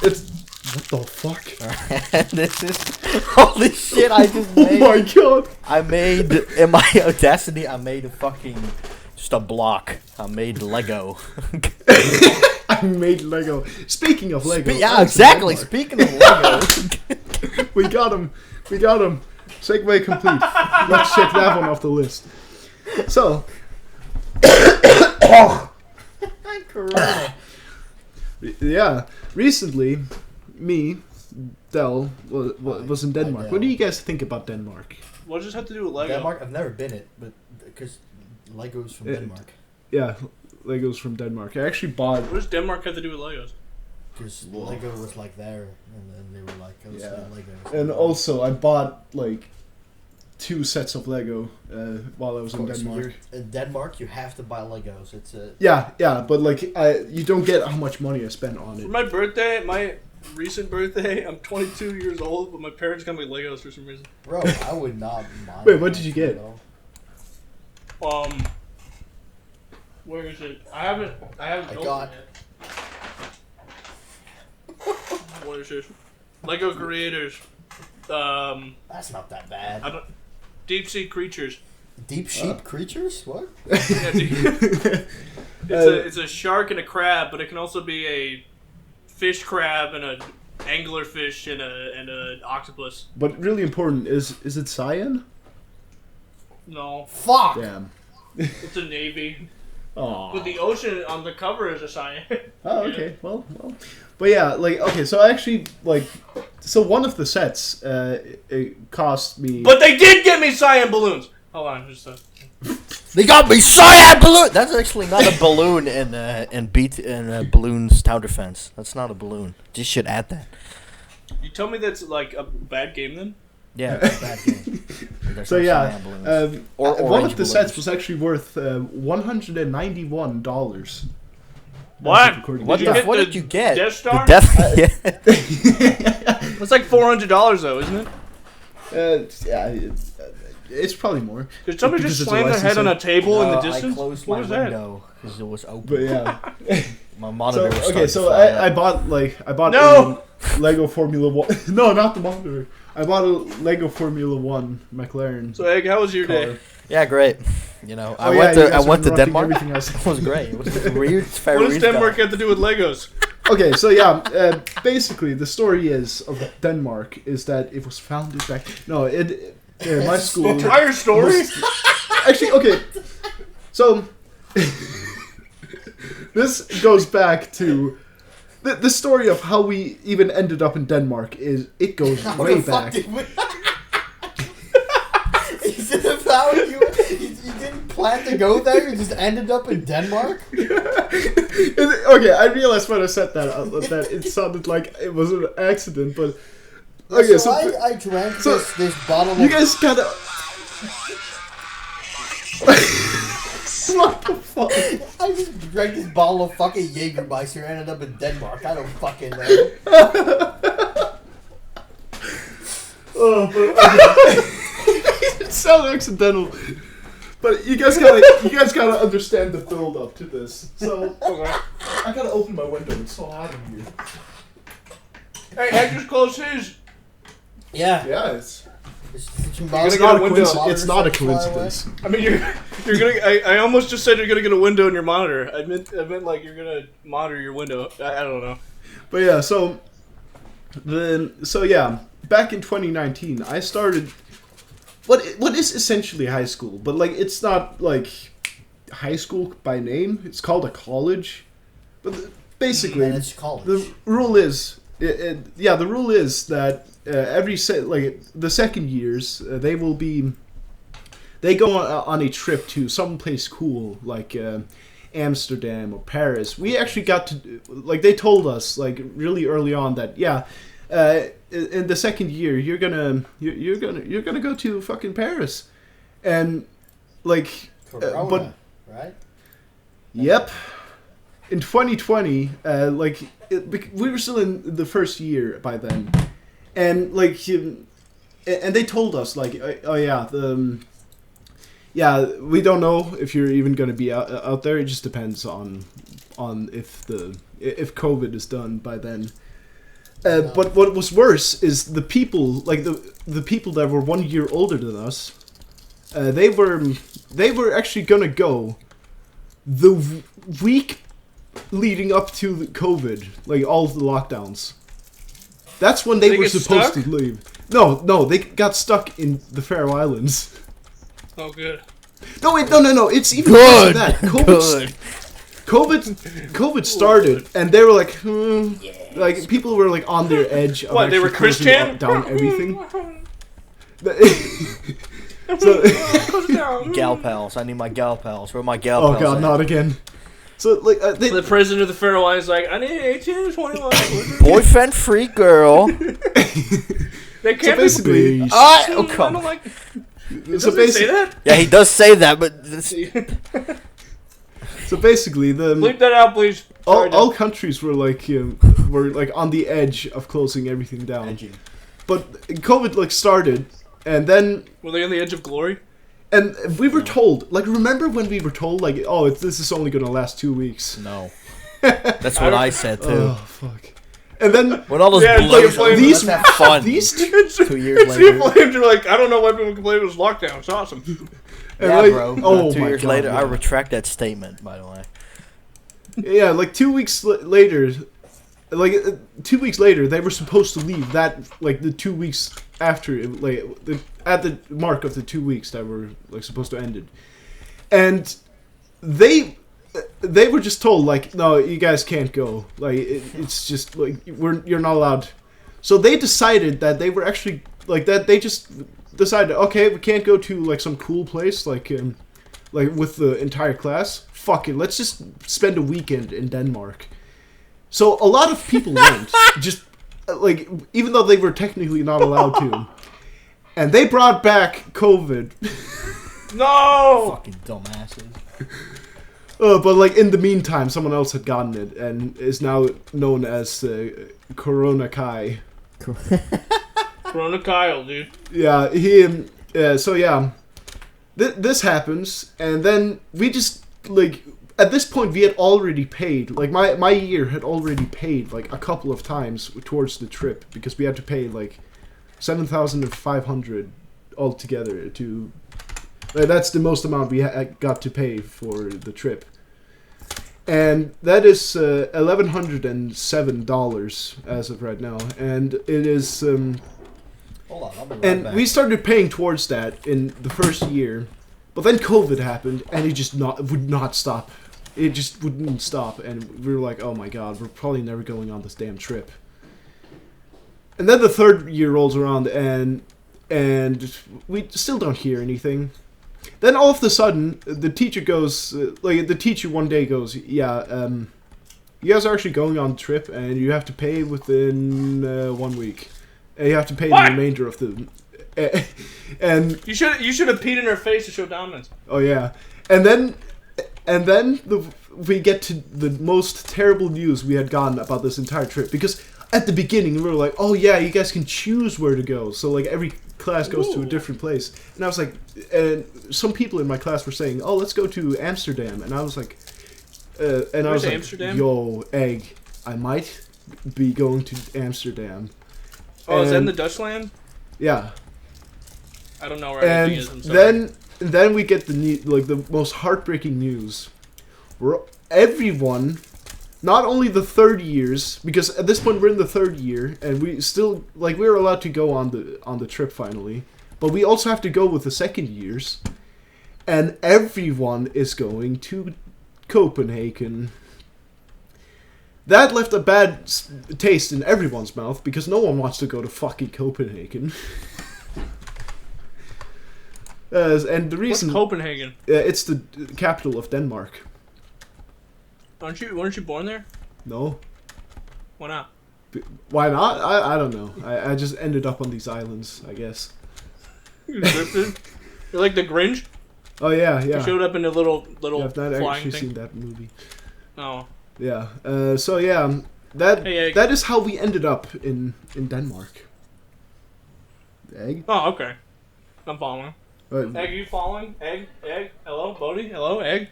It's what the fuck? This is holy shit. I just made. Oh my god! I made in my Audacity. I made a fucking just a block. I made Lego. I made Lego. Speaking of Lego, Yeah, exactly. Speaking of Lego, we got him. Segue complete. Let's check that one off the list. So, Corona. yeah, recently, me, Dell, was in Denmark. Dell. What do you guys think about Denmark? What does this have to do with Lego? Denmark. I've never been it, but because Lego's from Denmark. Yeah, Legos from Denmark. I actually bought. What does Denmark have to do with Legos? Because Lego was like there, and then they were like, "Oh, let's get Legos." And also, I bought like 2 sets of Lego while I was in Denmark. In Denmark, you have to buy Legos. It's a Yeah, but like you don't get how much money I spent on For it. my birthday, my recent birthday, I'm 22 years old, but my parents got me Legos for some reason. bro. I would not mind. Wait, what did you get? Where is it? I haven't opened got- it. What is this? Lego Creators. That's not that bad. Deep sea creatures. Deep sheep creatures? What? Yeah, it's a shark and a crab, but it can also be a fish crab and an anglerfish and an octopus. But really important is it cyan? No, Fuck. Damn. it's a navy. Aww. But the ocean on the cover is a cyan. Oh, okay. Well. But yeah, like, okay, so actually, like, so one of the sets, it cost me... But they did get me cyan balloons. Hold on, just a... They got me cyan balloon. That's actually not a balloon in Balloon's Tower Defense. That's not a balloon. Just should add that. You tell me that's like a bad game then? Yeah, it's a bad game. There's So no yeah, cyan balloons. Or one of orange the balloons. sets was actually worth $191. What? What did you get? Death Star? The Death. It's like $400 though, isn't it? Yeah, it's probably more. Did somebody Because just it's a slam their head on a licensing. table in the distance? I closed What my was that? window because it was open. But yeah. My monitor was Okay, starting so to fly I up. bought No! a Lego Formula 1. No, not the monitor. I bought a Lego Formula 1 McLaren. So Egg, how was your day? car. Yeah, great. You know, Oh, I yeah, went you to guys were Denmark. interrupting everything I said. It was great. It was weird. It's very What does weird Denmark guy. have to do with Legos? Okay, so yeah, basically the story is of Denmark is that it was founded back. No, my school. Entire story? Actually, okay. So this goes back to the story of how we even ended up in Denmark. It goes way back. Is it about you? You didn't plan to go there. You just ended up in Denmark. Okay, I realized when I said that it sounded like it was an accident, but okay. So I drank so this bottle. you of... guys gotta. What the fuck? I just drank this bottle of fucking Jägermeister and ended up in Denmark. I don't fucking know. Oh, but, it sounded accidental. But you guys gotta understand the build up to this. So I gotta open my window. It's so hot in here. Hey, Egg just closed his. Yeah. Yeah, it's gonna not a window. coincidence. It's not a coincidence. I mean, you're gonna. I almost just said you're gonna get a window in your monitor. I meant like you're gonna monitor your window. I don't know. But yeah, so back in 2019, I started what is essentially high school, but like it's not like high school by name. It's called a college, but basically, And it's college. the rule is the rule is that the second years they go on a trip to someplace cool like Amsterdam or Paris. We actually got to they told us like really early on that in the second year you're gonna go to fucking Paris, and like Corona, but right? yep. In 2020, we were still in the first year by then, and and they told us we don't know if you're even going to be out there. It just depends on if COVID is done by then. But what was worse is the people, like the people that were 1 year older than us, they were actually gonna go the week leading up to the COVID, like all the lockdowns. That's when they were supposed to leave. No, they got stuck in the Faroe Islands. Oh, good. No, it's even worse than that. COVID started, and they were like, like people were like on their edge. Of what, they were Christian? Down everything. Gal pals. I need my gal pals. Where are my gal pals? Oh god, not again. So like the president of the Faroe Islands like, I need 18 to 21. Boyfriend free girl. They can't basically. I don't like. So basically, say that? Yeah, he does say that, but. So basically, bleep that out, please. All countries were like on the edge of closing everything down. Edgy. But COVID like started, and then were they on the edge of glory? And we were told, like, remember when we were told, like, oh, this is only gonna last 2 weeks? No. That's what I said too. Oh fuck. And then when all those balloons, let's have fun. These 2 years later, flames are like, I don't know why people complain it was lockdown. It's awesome. Yeah, like, bro. Oh, 2 years God, later, yeah. I retract that statement. By the way. Yeah, like 2 weeks later, like 2 weeks later, they were supposed to leave. That like the 2 weeks after, like at the mark of the 2 weeks that were like supposed to end it, and they were just told like, no, you guys can't go. Like it's just like you're not allowed. So they decided that they were actually like that. They just decided, okay, we can't go to like some cool place like with the entire class. Fuck it, let's just spend a weekend in Denmark. So a lot of people went, just like even though they were technically not allowed to, and they brought back COVID. No, fucking dumbasses. But like in the meantime, someone else had gotten it and is now known as Corona Kai. Corona Kyle, dude. Yeah, he. So yeah, this happens, and then we just like at this point we had already paid. Like my year had already paid like a couple of times towards the trip because we had to pay like 7,500 altogether to. That's the most amount we got to pay for the trip. And that is $1,107 as of right now. And it is... Hold on, I'll be right and back. we started paying towards that in the first year. But then COVID happened, and it just would not stop. It just wouldn't stop. And we were like, oh my god, we're probably never going on this damn trip. And then the third year rolls around, and we still don't hear anything. Then all of a sudden, the teacher goes, the teacher one day goes, yeah, you guys are actually going on a trip, and you have to pay within 1 week. And you have to pay the remainder of the... and you should have peed in her face to show dominance. Oh, yeah. And then we get to the most terrible news we had gotten about this entire trip. Because at the beginning, we were like, oh, yeah, you guys can choose where to go. So, like, every class goes to a different place. And I was like, and some people in my class were saying, oh, let's go to Amsterdam. And I was like, Amsterdam? Yo, Egg, I might be going to Amsterdam. Oh, is that in the Dutch land? Yeah. I don't know where everything is. I'm sorry. Then we get the most heartbreaking news. Where everyone, not only the third years, because at this point we're in the third year, and we still we're allowed to go on the trip finally, but we also have to go with the second years, and everyone is going to Copenhagen. That left a bad taste in everyone's mouth because no one wants to go to fucking Copenhagen. And the reason... What's Copenhagen? It's the capital of Denmark. Weren't you born there? No. Why not? Why not? I don't know. I just ended up on these islands, I guess. You drifted? You're like the Grinch? Oh, yeah. You showed up in a little Yeah, I've not flying actually thing. seen that movie. Oh. Yeah. So, yeah. That is how we ended up in Denmark. Egg? Oh, okay. I'm following. Right. Egg, you following? Egg? Hello, Bodhi? Hello, Egg?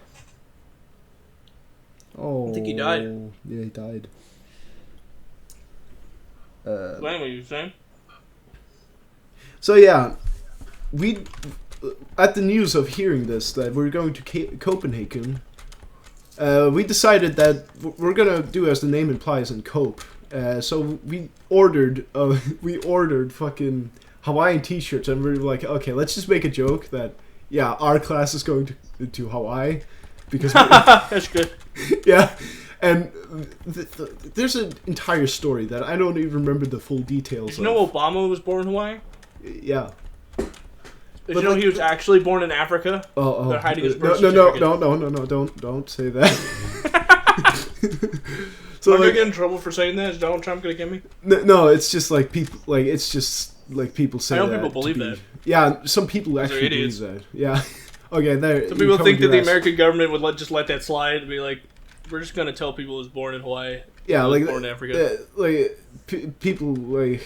Oh. I think he died. Yeah, he died. What you saying? So yeah, we at the news of hearing this that we're going to Copenhagen, we decided that we're gonna do as the name implies and cope. So we ordered fucking Hawaiian t-shirts, and we were like, okay, let's just make a joke that our class is going to Hawaii because that's good. Yeah. And there's an entire story that I don't even remember the full details Did you know Obama was born in Hawaii? Yeah. Did you know he was actually born in Africa? Oh. They're hiding his birth no, certificate. don't say that. So am I gonna get in trouble for saying that? Is Donald Trump gonna get me? No, it's just like people, like it's just like people say. I know that people believe that. Yeah, some people actually believe that. Yeah. Okay, there. Some people think that the American government would just let that slide and be like, we're just gonna tell people he was born in Hawaii. Yeah, like born in Africa. People like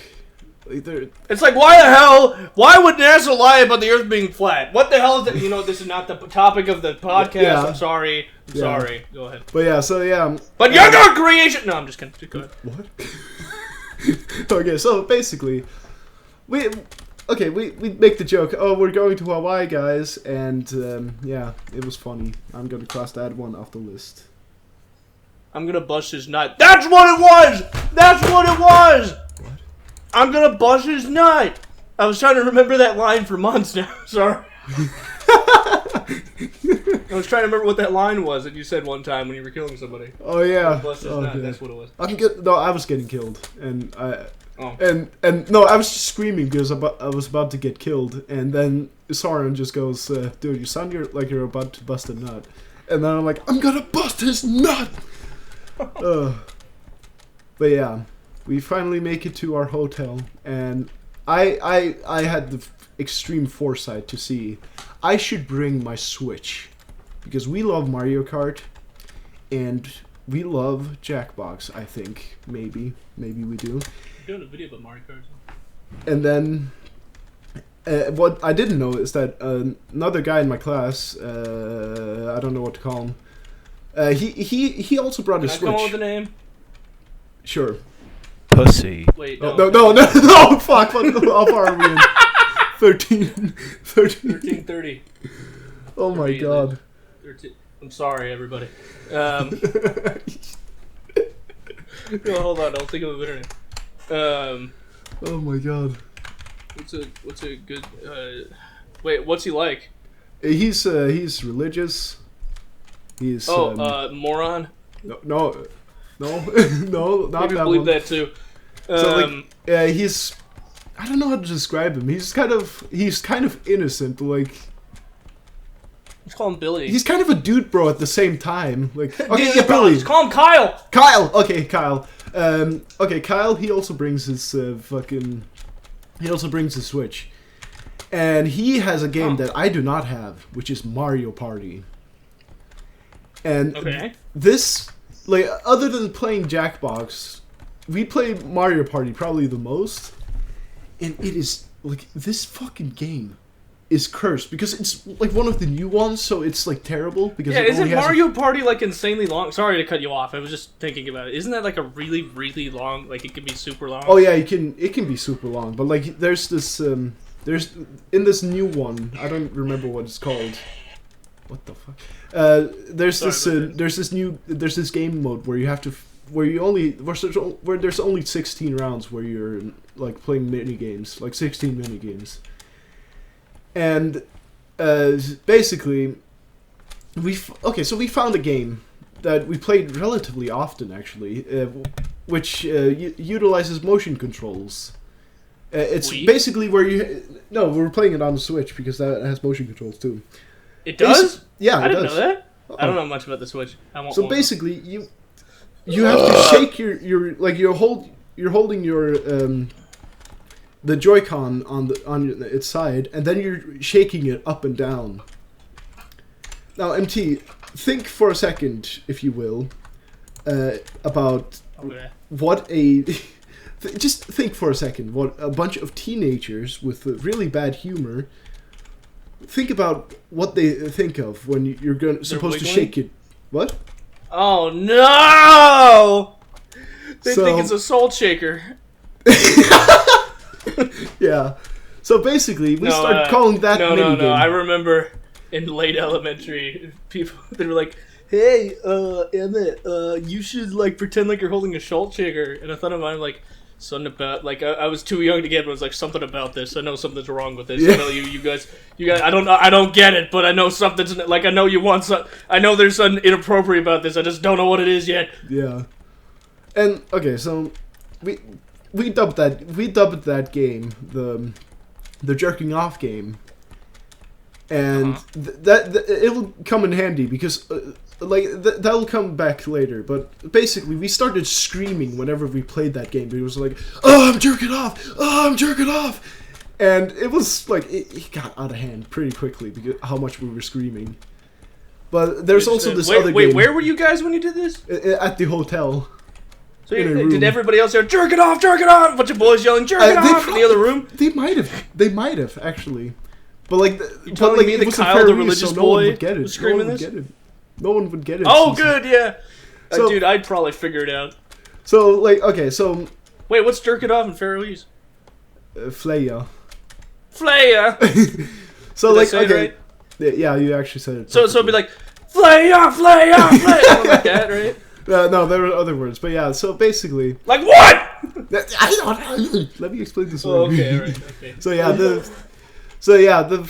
they're. It's like, why would NASA lie about the Earth being flat? What the hell is that? You know, this is not the topic of the podcast. Yeah. I'm sorry. Sorry. Go ahead. But yeah, so yeah. But you're not creation. No, I'm just kidding. Go ahead. What? Okay, so basically, we make the joke. Oh, we're going to Hawaii, guys, and it was funny. I'm gonna cross that one off the list. I'm gonna bust his nut. That's what it was! That's what it was! What? I'm gonna bust his nut! I was trying to remember that line for months now. Sorry. I was trying to remember what that line was that you said one time when you were killing somebody. Oh yeah. Bust his nut. That's what it was. I was getting killed, and no, I was just screaming because I was about to get killed, and then Sauron just goes, "Dude, you sound like you're about to bust a nut," and then I'm like, "I'm gonna bust his nut." But yeah, we finally make it to our hotel, and I had the extreme foresight to see I should bring my Switch because we love Mario Kart and we love Jackbox. I think maybe we do. You're doing a video about Mario Kart. And then what I didn't know is that another guy in my class, I don't know what to call him. He also brought a Switch. Can I come up with a name? Sure. Pussy. Wait, No, fuck, how far are we in? 13:30. Oh my god. 13. I'm sorry, everybody. No, hold on, I'll think of a better name. Oh my god. What's a good, wait, what's he like? He's religious. He's moron. No, not Maybe that believe one. that too. So he's, I don't know how to describe him. He's kind of innocent. Like, let's call him Billy. he's kind of a dude, bro. At the same time, like, okay, Dude, bro, Billy. let's call him Kyle. Kyle. Okay, Kyle. Kyle. He also brings his He also brings his Switch, and he has a game that I do not have, which is Mario Party. And this, like, other than playing Jackbox, we play Mario Party probably the most, and it is like this fucking game is cursed because it's like one of the new ones, so it's like terrible because isn't Mario Party like insanely long? Sorry to cut you off. I was just thinking about it. Isn't that like a really, really long? Like it can be super long. Oh yeah, it can be super long, but like there's this there's in this new one, I don't remember what it's called. What the fuck? There's this game mode where you have to where there's only 16 rounds where you're like playing mini games, like 16 mini games. And basically we found a game that we played relatively often actually, which utilizes motion controls. It's basically where we're playing it on the Switch because that has motion controls too. It does? Yeah, I didn't know that. I don't know much about the Switch. So basically, you have to shake your like you're holding your the Joy-Con on its side, and then you're shaking it up and down. Now, MT, think for a second, if you will, about what a just think for a second what a bunch of teenagers with really bad humor. Think about what they think of when you're supposed to shake it. What? Oh no! They think it's a salt shaker. Yeah. So basically, we started calling that minigame. No. I remember in late elementary, people they were like, "Hey, Emmett, you should like pretend like you're holding a salt shaker." And I thought of mine like something about like I was too young to get, but it was like something about this. I know something's wrong with this. Yeah. I know you guys. I don't get it, but I know something's like I know you want some. I know there's something inappropriate about this. I just don't know what it is yet. Yeah. And okay, so we dubbed that game the jerking off game, and it will come in handy because that'll come back later. But basically, we started screaming whenever we played that game. It was like, "Oh, I'm jerking off! Oh, I'm jerking off!" And it was like it got out of hand pretty quickly because how much we were screaming. But there's also this other game. Wait, where were you guys when you did this? At the hotel. So did everybody else yell, "Jerk it off, jerk it off"? A bunch of boys yelling, "Jerk it off" in the other room? They might have actually. But like, you telling me that Kyle, the religious boy, was screaming this? No one would get it. Oh, good, yeah. So, dude, I'd probably figure it out. So, like, okay, so... Wait, what's jerk it off in Faroese? Flaya. Flaya! So, Did like, I say okay. It right? Yeah, you actually said it. So it'd be like, Flaya, Flaya, Flaya! Something like that, right? No, there were other words. But yeah, so basically... Like what? Let me explain this. Oh, okay, alright, okay.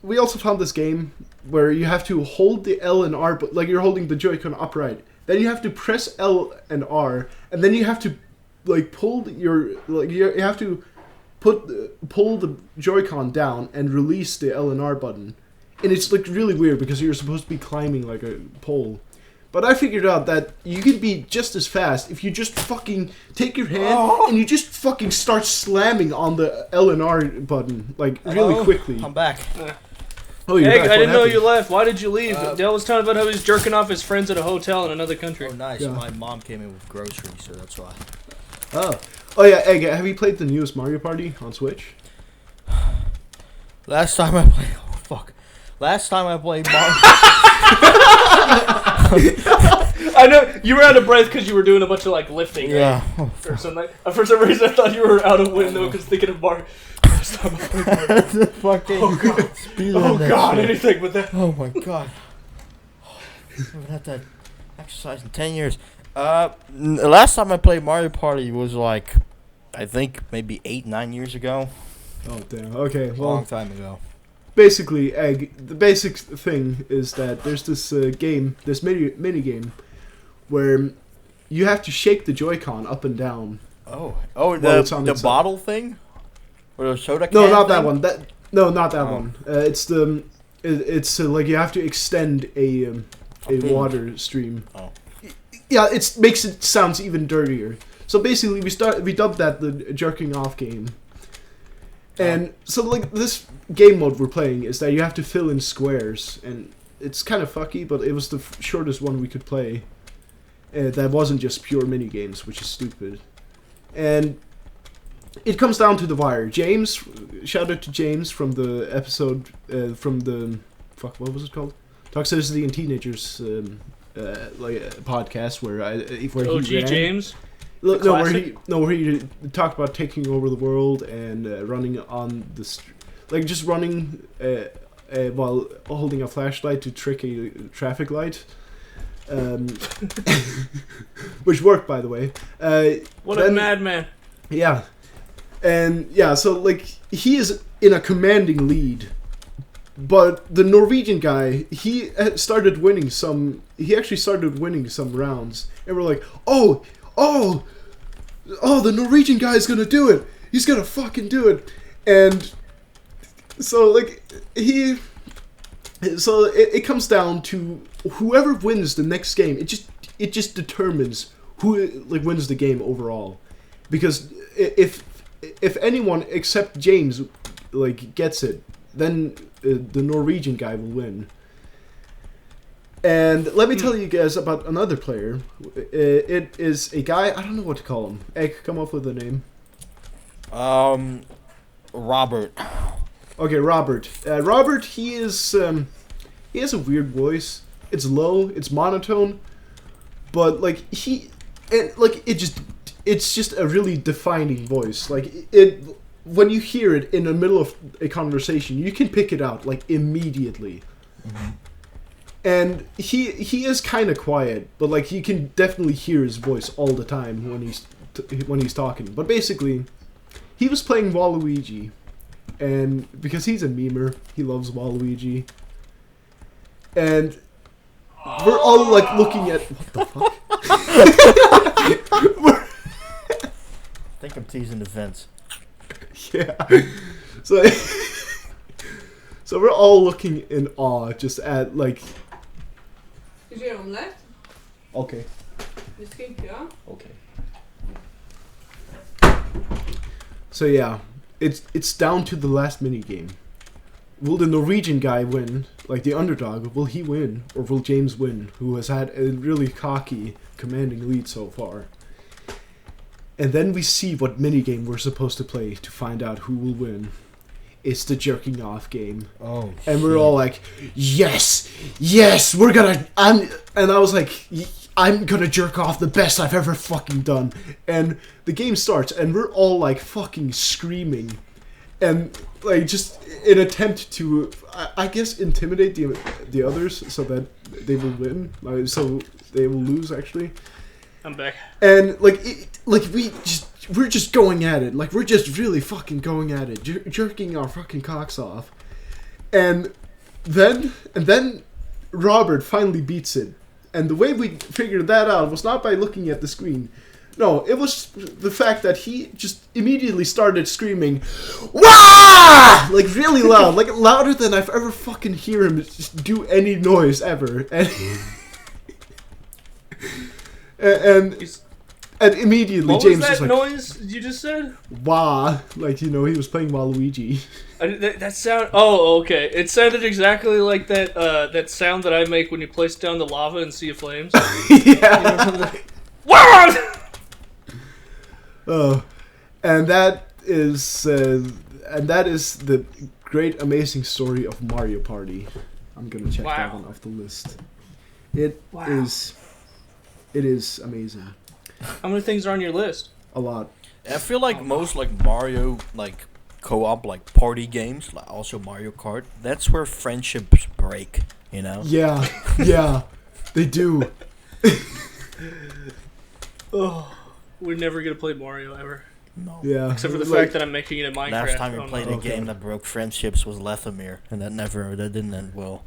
We also found this game where you have to hold the L and R, but like you're holding the Joy-Con upright. Then you have to press L and R, and then you have to like pull you have to pull the Joy-Con down and release the L and R button. And it's like really weird because you're supposed to be climbing like a pole. But I figured out that you can be just as fast if you just fucking take your hand and you just fucking start slamming on the L and R button like really quickly. I'm back. Oh, you're Hey, back. I didn't know happened? you left. Why did you leave? Dell was talking about how he was jerking off his friends at a hotel in another country. Oh, nice. Yeah. My mom came in with groceries, so that's why. Oh yeah, Egg, have you played the newest Mario Party on Switch? Last time I played... Oh, fuck. Last time I played Mario... I know you were out of breath because you were doing a bunch of like lifting. Yeah. Right? Or something. For some reason, I thought you were out of window because thinking of Mario. Last time I played Mario. Fucking... Oh god. Oh god. Anything but that. Oh my god. I haven't had that exercise in 10 years. Last time I played Mario Party was like, I think maybe 8-9 years ago. Oh damn. Okay. A Well, long time ago. basically, Egg. The basic thing is that there's this game, this mini game, where you have to shake the Joy-Con up and down. Oh, it's on the its bottle thing, or the soda can. No, not that thing? one. Not that one. It's like you have to extend a water stream. Oh. Yeah, it makes it sounds even dirtier. So basically, we dubbed that the jerking off game. And so like this game mode we're playing is that you have to fill in squares, and it's kind of fucky, but it was the shortest one we could play. That wasn't just pure mini games, which is stupid. And it comes down to the wire. James, shout out to James from the episode what was it called? Toxicity and Teenagers podcast where OG he ran. James. Where he talked about taking over the world and running on the just running while holding a flashlight to trick a traffic light, which worked, by the way. What a madman! Yeah, and yeah, so like he is in a commanding lead, but the Norwegian guy he actually started winning some rounds, and we're like, oh, the Norwegian guy is gonna do it. He's gonna fucking do it. And so like it comes down to whoever wins the next game. It just determines who like wins the game overall. Because if anyone except James like gets it, then the Norwegian guy will win. And let me tell you guys about another player. It is a guy, I don't know what to call him. Egg, come up with a name. Robert. Okay, Robert. Robert, he has a weird voice. It's low, it's monotone, but like it it's just a really defining voice. Like it when you hear it in the middle of a conversation, you can pick it out like immediately. Mm-hmm. And he is kind of quiet, but like you can definitely hear his voice all the time when he's talking. But basically, he was playing Waluigi, and because he's a memer, he loves Waluigi. And we're all like looking at what the fuck. I think I'm teasing the fence. Yeah. So so we're all looking in awe just at like. Is je omelet? Okay. Misschien ja. Okay. So yeah, it's down to the last mini game. Will the Norwegian guy win, like the underdog? Will he win, or will James win, who has had a really cocky, commanding lead so far? And then we see what minigame we're supposed to play to find out who will win. It's the jerking off game. Oh, and we're all like, yes, we're gonna. And I was like, I'm gonna jerk off the best I've ever fucking done. And the game starts, and we're all like fucking screaming, and like just in attempt to, I guess, intimidate the others so that they will win, so they will lose actually. I'm back. And we're just going at it. Like we're just really fucking going at it, jerking our fucking cocks off. And then Robert finally beats it. And the way we figured that out was not by looking at the screen. No, it was the fact that he just immediately started screaming, "Wah!" Like really loud, like louder than I've ever fucking hear him just do any noise ever. And immediately what James was that was like, noise you just said? "Wah!" Like he was playing Waluigi. That sound. Oh, okay. It sounded exactly like that sound that I make when you place down the lava and Sea of Flames. Yeah. Wow! Oh, and that is the great, amazing story of Mario Party. I'm gonna check that one off the list. It is amazing. How many things are on your list? A lot. I feel like most like Mario like co-op like party games, like also Mario Kart. That's where friendships break. You know. Yeah, they do. Oh, we're never gonna play Mario ever. No. Yeah. Except for the fact that I'm making it in Minecraft. Last time we played a Okay. game that broke friendships was Lethamyr, and that didn't end well.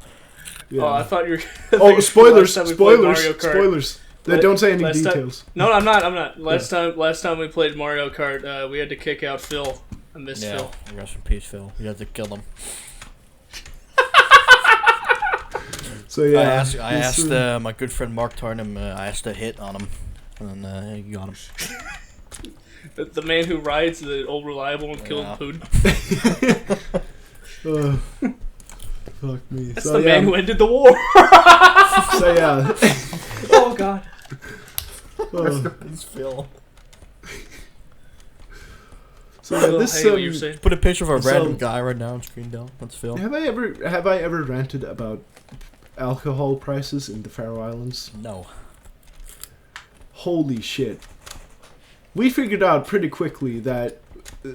Yeah. Oh, I thought you were. Oh, spoilers! Last time we played Mario Kart. Spoilers! They don't say any details. No, I'm not. Last time we played Mario Kart, we had to kick out Phil. I missed Phil. Rest in peace, Phil. You had to kill him. So yeah, I asked my good friend Mark Tarnum. I asked to hit on him, and then you got him. The man who rides the old reliable and killed Poon. Fuck me. That's the man who ended the war. So yeah. Oh god. It's Phil. So yeah, this what you were saying. Put a picture of a random guy right now on screen, Dell. That's Phil. Have I ever ranted about alcohol prices in the Faroe Islands? No. Holy shit. We figured out pretty quickly that,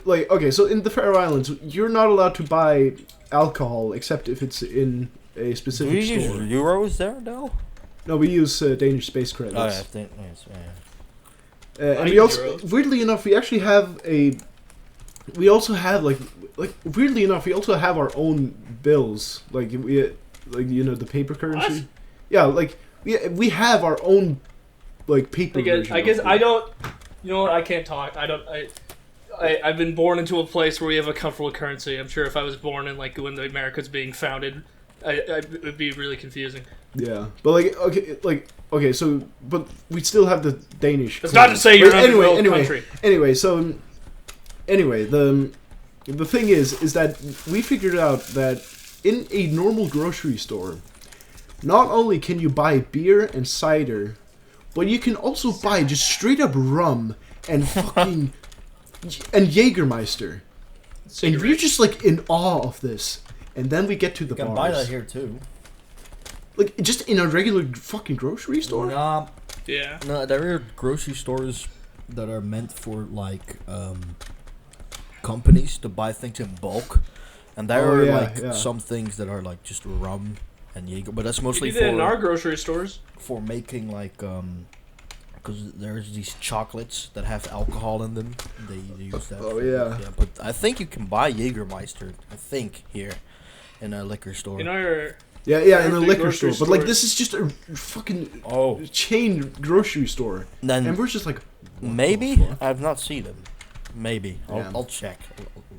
like, okay, so in the Faroe Islands, you're not allowed to buy alcohol except if it's in a specific Do we store. use euros there, Dell? No, we use Danish space credits. Oh, yeah. And we also, weirdly enough, we actually have we also have weirdly enough, we also have our own bills, like the paper currency. What? Yeah, like we have our own like paper. I guess I don't. You know what? I can't talk. I've been born into a place where we have a comfortable currency. I'm sure if I was born in like when the America's being founded, it would be really confusing. Yeah, but okay, so but we still have the Danish. That's not to say you're not a real country. Anyway, the thing is that we figured out that in a normal grocery store, not only can you buy beer and cider, but you can also buy just straight up rum and fucking and Jägermeister. And you're just like in awe of this. And then we get to the bars. You can buy that here too. Like just in a regular fucking grocery store? Nah. Yeah. No, there are grocery stores that are meant for like companies to buy things in bulk, and there are like some things that are like just rum and Jaeger, but that's mostly we do that in our grocery stores for making like because there's these chocolates that have alcohol in them. They use that. Oh yeah. Yeah, but I think you can buy Jägermeister. I think here in a liquor store. In our Yeah, in a liquor grocery store. But like, stores. this is just a fucking Oh, chain grocery store, then and we're just like, what maybe the fuck? I've not seen them. Maybe Yeah. I'll check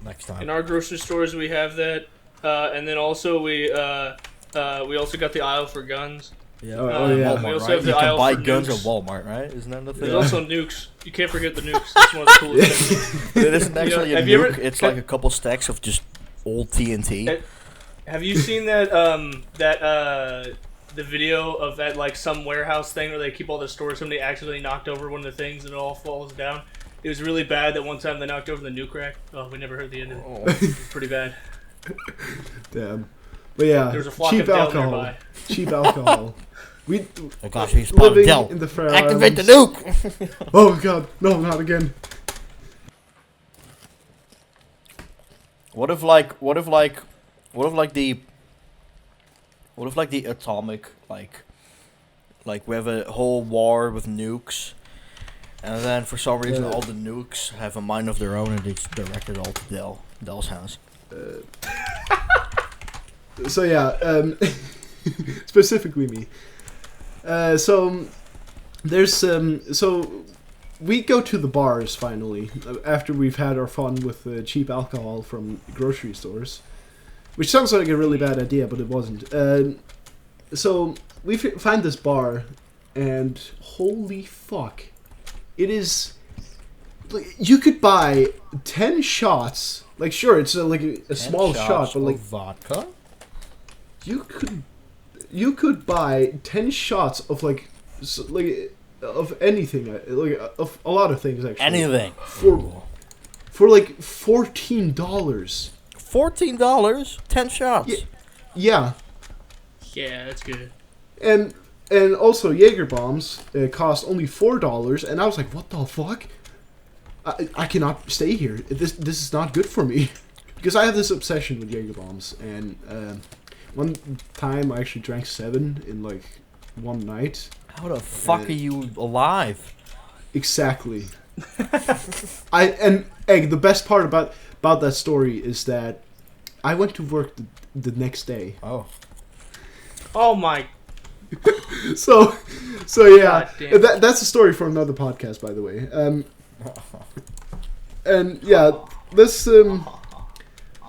next time. in our grocery stores we have that, and then also we also got the aisle for guns. Yeah. Oh, yeah. Walmart, We also right? have the You can aisle buy for guns at nukes. Walmart, right? Isn't that the thing? There's also nukes. You can't forget the nukes. That's one of the coolest things. It isn't actually a have you nuke. ever- It's like a couple stacks of just old TNT. Have you seen that the video of that like some warehouse thing where they keep all their stores? Somebody accidentally knocked over one of the things and it all falls down. It was really bad that one time they knocked over the nuke rack. Oh, we never heard the end of it. Oh. It was pretty bad. Damn. But yeah, There was a flock cheap of Dell alcohol. nearby. Cheap alcohol. We Oh gosh, we spotted living Dell. in the Faroe Activate the Islands. nuke! Oh god, no, not again. What if the atomic like we have a whole war with nukes, and then for some reason all the nukes have a mind of their own and they just direct it all to Dell's house. So yeah, specifically me. So there's so we go to the bars finally after we've had our fun with cheap alcohol from grocery stores, which sounds like a really bad idea, but it wasn't. So we find this bar, and holy fuck, it is. Like, you could buy 10 shots. Like, sure, it's like a small shot, but like vodka. you could buy 10 shots of like of anything, like of a lot of things actually. Anything For like $14. $14, 10 shots. Yeah, Yeah, that's good. and also Jaeger bombs cost only $4, and I was like, what the fuck? I cannot stay here. This is not good for me, because I have this obsession with Jaeger bombs, and one time I actually drank 7 in like one night. How the fuck are you alive? Exactly. The best part about that story is that I went to work the next day. Oh. Oh my. So yeah, God damn. that's a story for another podcast, by the way. And yeah, this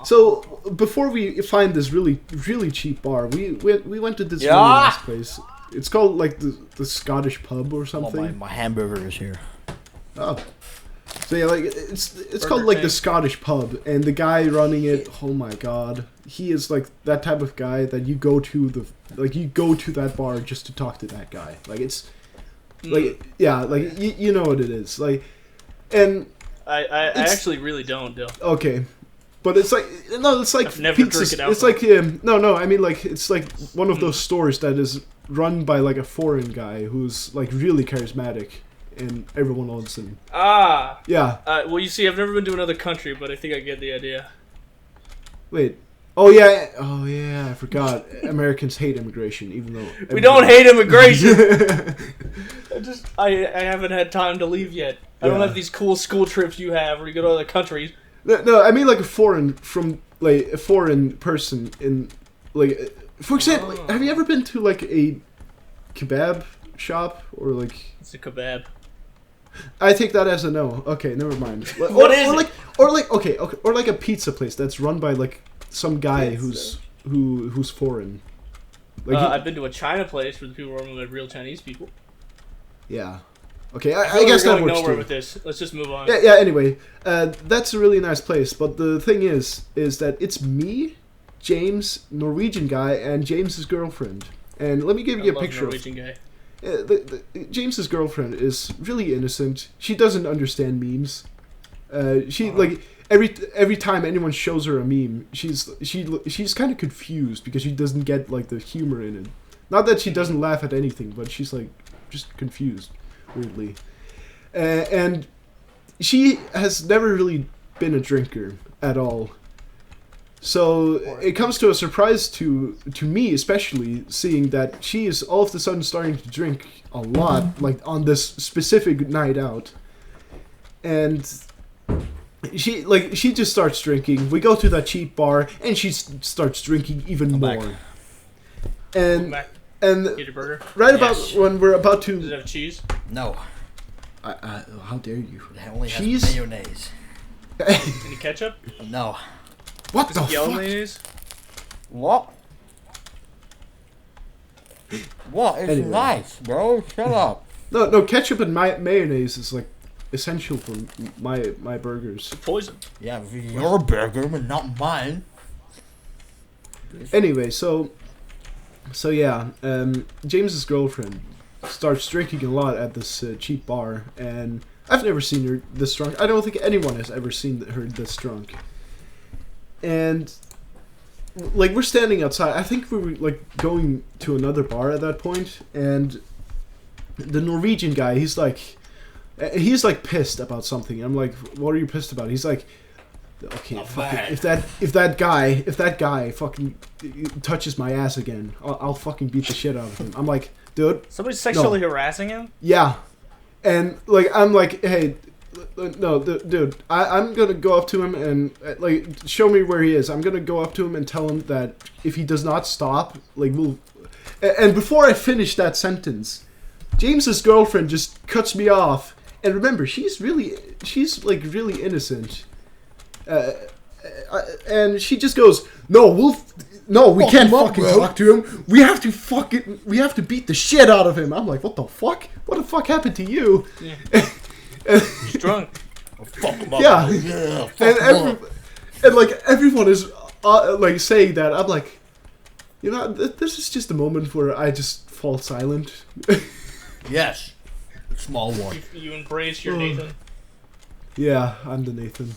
so before we find this really cheap bar, we went to this really nice place. It's called like the Scottish pub or Oh, something. my hamburger is here. Oh. So yeah, like it's Burger called like the King. Scottish pub, and the guy running it, oh my god, he is like that type of guy that you go to that bar just to talk to that guy. Like it's like yeah, like you know what it is. Like, and I It's- actually really don't, Dill. okay, but it's like it's like I've never pizzas. drinking It's like no, I mean like it's like one of those stores that is run by like a foreign guy who's like really charismatic, and everyone loves him. Ah. Yeah. Well, you see, I've never been to another country, but I think I get the idea. Wait. Oh yeah, I forgot. Americans hate immigration, even though We don't hate immigration. I haven't had time to leave yet. I don't Yeah. have these cool school trips you have where you go to other countries. No, I mean like a foreign person in like for example. Like, have you ever been to like a kebab shop or like? It's a kebab. I take that as a no. Okay, never mind. What is it? Or like a pizza place that's run by like some guy who's foreign. Like I've been to a China place where the people are like real Chinese people. yeah. Okay, I I feel guess we're that going works nowhere too. with this. Let's just move on. Yeah. Anyway, that's a really nice place. But the thing is that it's me, James, Norwegian guy, and James's girlfriend. And let me give I you a love picture of Norwegian guy. James's girlfriend is really innocent. She doesn't understand memes. She like every time anyone shows her a meme, she's kind of confused because she doesn't get like the humor in it. Not that she doesn't laugh at anything, but she's like just confused, weirdly. And she has never really been a drinker at all. So it comes to a surprise to me, especially, seeing that she is all of a sudden starting to drink a lot, like on this specific night out. And she just starts drinking. We go to that cheap bar, and she starts drinking even more. And Get your burger. right about when we're about to... Does it have cheese? No. how dare you? It only has Cheese? mayonnaise. Any ketchup? No. What Is the it yellow fuck? mayonnaise? What? What? It's Anyway. nice, bro. Shut up. No, ketchup and mayonnaise is like essential for my burgers. It's poison. Yeah, for your burger, but not mine. Anyway, so yeah, James's girlfriend starts drinking a lot at this cheap bar, and I've never seen her this drunk. I don't think anyone has ever seen her this drunk. And like, we're standing outside. I think we were like going to another bar at that point, and the Norwegian guy, he's like pissed about something. I'm like, what are you pissed about? He's like, okay, fuck it. If that guy fucking touches my ass again, I'll fucking beat the shit out of him. I'm like, dude, Somebody's sexually harassing him? yeah. And like, I'm like, hey, no, dude, I'm gonna go up to him and like, show me where he is. I'm gonna go up to him and tell him that if he does not stop, like, we'll... And before I finish that sentence, James's girlfriend just cuts me off. And remember, she's like really innocent. And she just goes, no, we can't fucking talk to him. We have to beat the shit out of him. I'm like, what the fuck? What the fuck happened to you? Yeah. He's drunk. Fuck him up. Yeah. Yeah, fuck And him up. and like, everyone is like saying that. I'm like, you know, this is just a moment where I just fall silent. Yes. Small one. You embrace your Nathan. Yeah, I'm the Nathan.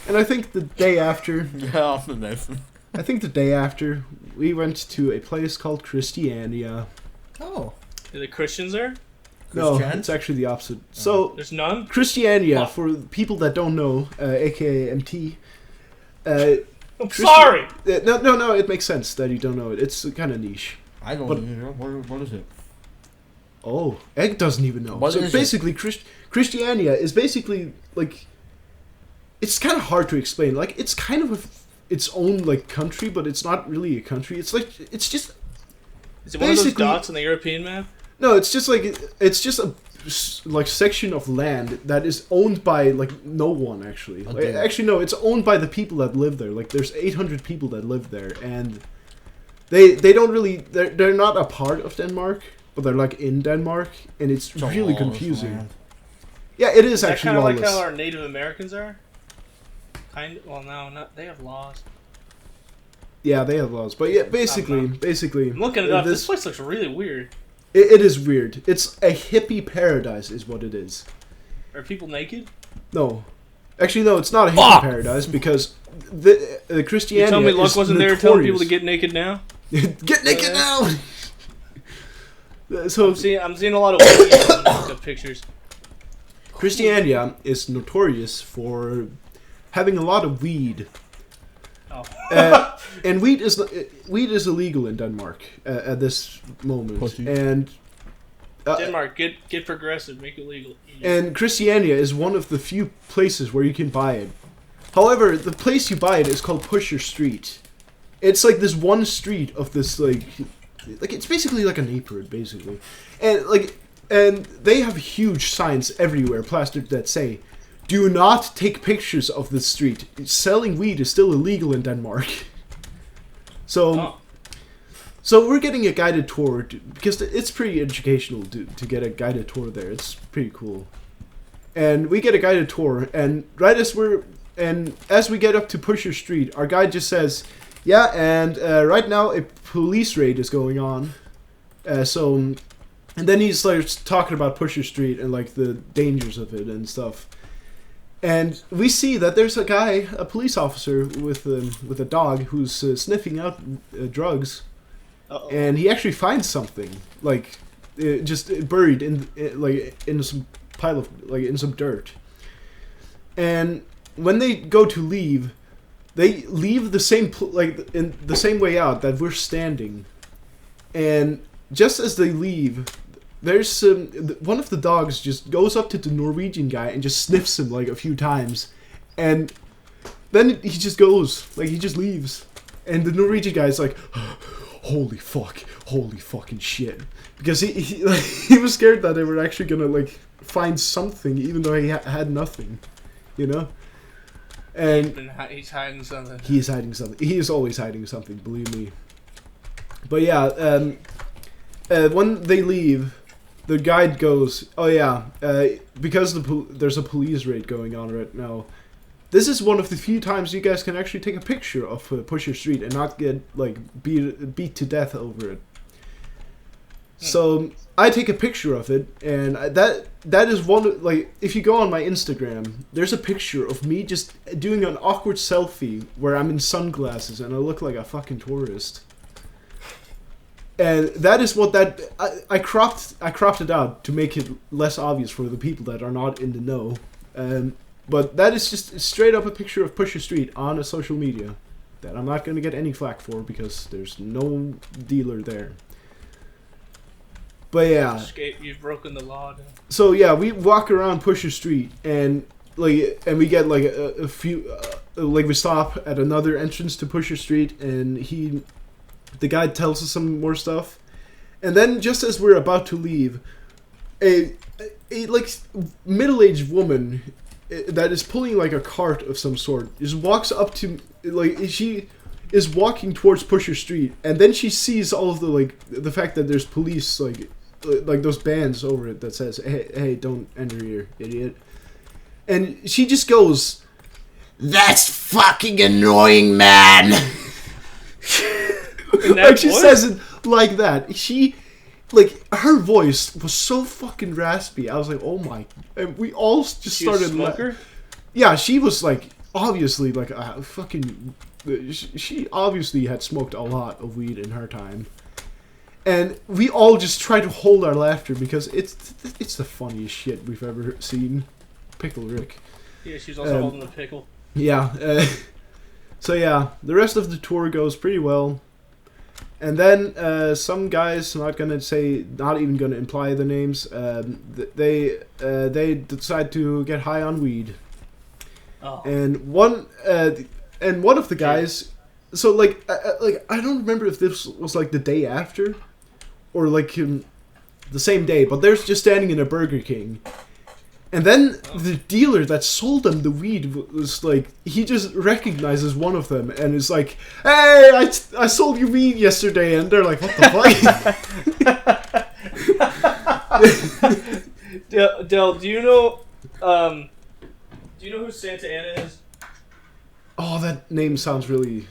And I think the day after, Yeah, I'm the Nathan. we went to a place called Christiania. Oh. Are the Christians there? No, Christian? it's actually the opposite. So, There's none? Christiania, What? for people that don't know, aka MT. I'm sorry! No, it makes sense that you don't know it. It's kind of niche. I don't But- even know. What is it? Oh, Egg doesn't even know. What so is basically, Christiania is basically like, it's kind of hard to explain. Like, it's kind of its own like country, but it's not really a country. It's like, it's just... Is it one of those basically- dots on the European map? No, it's just a like section of land that is owned by like no one actually. Like, Okay. actually, no, it's owned by the people that live there. Like, there's 800 people that live there, and they don't really, they're not a part of Denmark, but they're like in Denmark, and it's It's a really lawless confusing. land. Yeah, it is Is that actually kind of like lawless. how our Native Americans are? Well, no, not. They have laws. Yeah, they have laws, but yeah, basically, I'm looking it up. This This, place looks really weird. it is weird. It's a hippie paradise, is what it is. Are people naked? No, actually, no, it's not a hippie Fuck! paradise because the Christiania. You tell me Luck is wasn't there telling people to notorious. get naked now? Get naked now. So I'm seeing a lot of weed pictures. Christiania is notorious for having a lot of weed, Oh. and weed is illegal in Denmark at this moment. Pussy. And Denmark, get progressive, make it legal. and Christiania is one of the few places where you can buy it. However, the place you buy it is called Pusher Street. It's like this one street of this like it's basically like a neighborhood basically, and they have huge signs everywhere plastered that say, "Do not take pictures of this street. Selling weed is still illegal in Denmark." So. Oh. So we're getting a guided tour because it's pretty educational to get a guided tour there. It's pretty cool, and we get a guided tour. And as we get up to Pusher Street, our guide just says, "Yeah, and right now a police raid is going on." And then he starts talking about Pusher Street and like the dangers of it and stuff. And we see that there's a police officer with a dog who's sniffing out drugs. Uh-oh. And he actually finds something, like just buried in some pile of in some dirt. And when they go to leave, they leave the same in the same way out that we're standing. And just as they leave, there's one of the dogs just goes up to the Norwegian guy and just sniffs him a few times, and then he just goes, he just leaves, and the Norwegian guy's like, holy fucking shit, because he was scared that they were actually gonna find something, even though he had nothing, And he's hiding something. He is hiding something. He is always hiding something, believe me. But yeah, when they leave, the guide goes, "Oh yeah, because there's a police raid going on right now. This is one of the few times you guys can actually take a picture of Pusher Street and not get beat to death over it." So I take a picture of it, and that is one if you go on my Instagram, there's a picture of me just doing an awkward selfie where I'm in sunglasses and I look like a fucking tourist. And that is what I cropped it out to make it less obvious for the people that are not in the know. But that is just straight up a picture of Pusher Street on a social media that I'm not going to get any flack for because there's no dealer there. But yeah, Escape, you've broken the law. Now. So yeah, we walk around Pusher Street and we get a few we stop at another entrance to Pusher Street, and the guide tells us some more stuff, and then just as we're about to leave, a middle-aged woman that is pulling a cart of some sort just walks up to she is walking towards Pusher Street, and then she sees all of the fact that there's police those bands over it that says hey don't enter here, idiot, and she just goes, "That's fucking annoying, man." She says it like that. She her voice was so fucking raspy. I was like, oh my, and we all just started laughing. Yeah, she was obviously a fucking, she obviously had smoked a lot of weed in her time. And we all just tried to hold our laughter because it's the funniest shit we've ever seen. Pickle Rick. Yeah, she's also holding the pickle. Yeah. So yeah, the rest of the tour goes pretty well. And then some guys, not even gonna imply the names, they decide to get high on weed. Oh. And one of the guys, so I don't remember if this was the day after, or the same day, but they're just standing in a Burger King. And then the dealer that sold them the weed was he just recognizes one of them and is like, "Hey, I sold you weed yesterday," and they're like, "What the fuck?" Dell, do you know who Santa Ana is? Oh, that name sounds really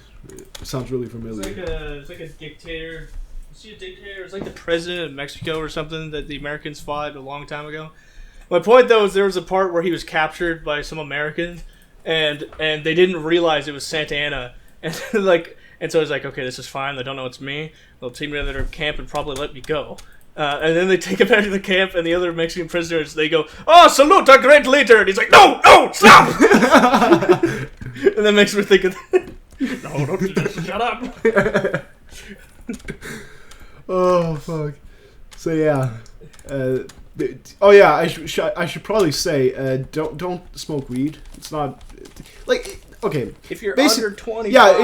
familiar. It's like a dictator. Is he a dictator? It's like the president of Mexico or something that the Americans fought a long time ago. My point, though, is there was a part where he was captured by some Americans, and they didn't realize it was Santa Ana, and so he's like, okay, this is fine. They don't know it's me. They'll take me to their camp and probably let me go. And then they take him back to the camp, and the other Mexican prisoners, they go, "Oh, salute our great leader!" And he's like, "No, stop!" And that makes me think of no, don't just shut up. Oh fuck. So yeah. Oh yeah, I should probably say don't smoke weed. It's not okay. If you're under 25, yeah,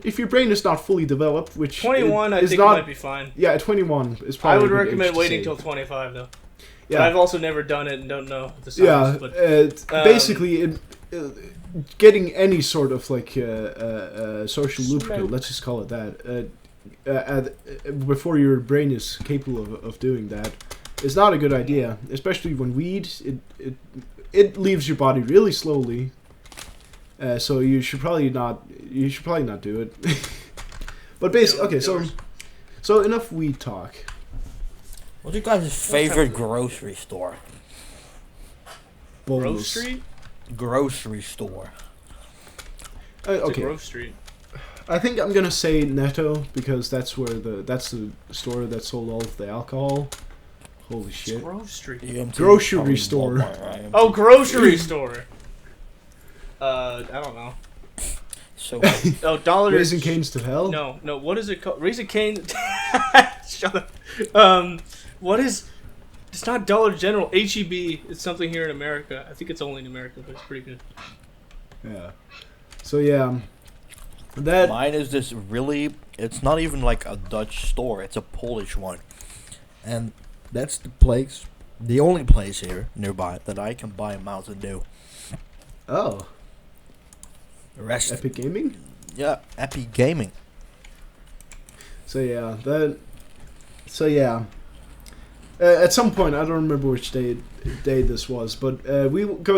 if your brain is not fully developed, which 21, I think not, it might be fine. Yeah, 21 is probably. I would recommend waiting till 25 though. Yeah, but I've also never done it and don't know the science. Yeah, but basically, getting any sort of social lubricant, let's just call it that, before your brain is capable of doing that, is not a good idea. Especially when weed, it leaves your body really slowly. So you should probably not do it. But basically, okay, so enough weed talk. What's your guys' favorite grocery store? Bowls. Grocery store. Okay. Grove Street. I think I'm gonna say Netto because that's the store that sold all of the alcohol. Holy shit. Grocery. EMT, Grocery probably store. Walmart, Oh, grocery store. I don't know. So Oh, Dollar. Raising Cane's to hell? No. What is it called? Raising Cane. Shut up. What is? It's not Dollar General. HEB. It's something here in America. I think it's only in America, but it's pretty good. Yeah. So yeah, that mine is this really. It's not even like a Dutch store. It's a Polish one, and that's the place, the only place here nearby that I can buy Mountain Dew. oh, The rest, Epic Gaming. yeah, Epic Gaming. So yeah, at some point, I don't remember which day this was, but we go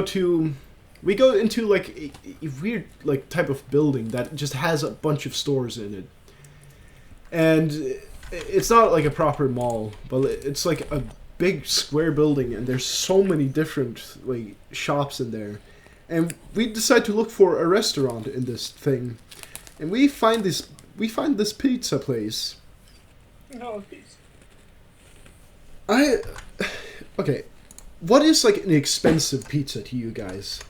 into like a weird like type of building that just has a bunch of stores in it, and it's not like a proper mall, but it's like a big square building, and there's so many different like shops in there, and we decide to look for a restaurant in this thing, and we find this pizza place. No, please. Okay, what is like an expensive pizza to you guys?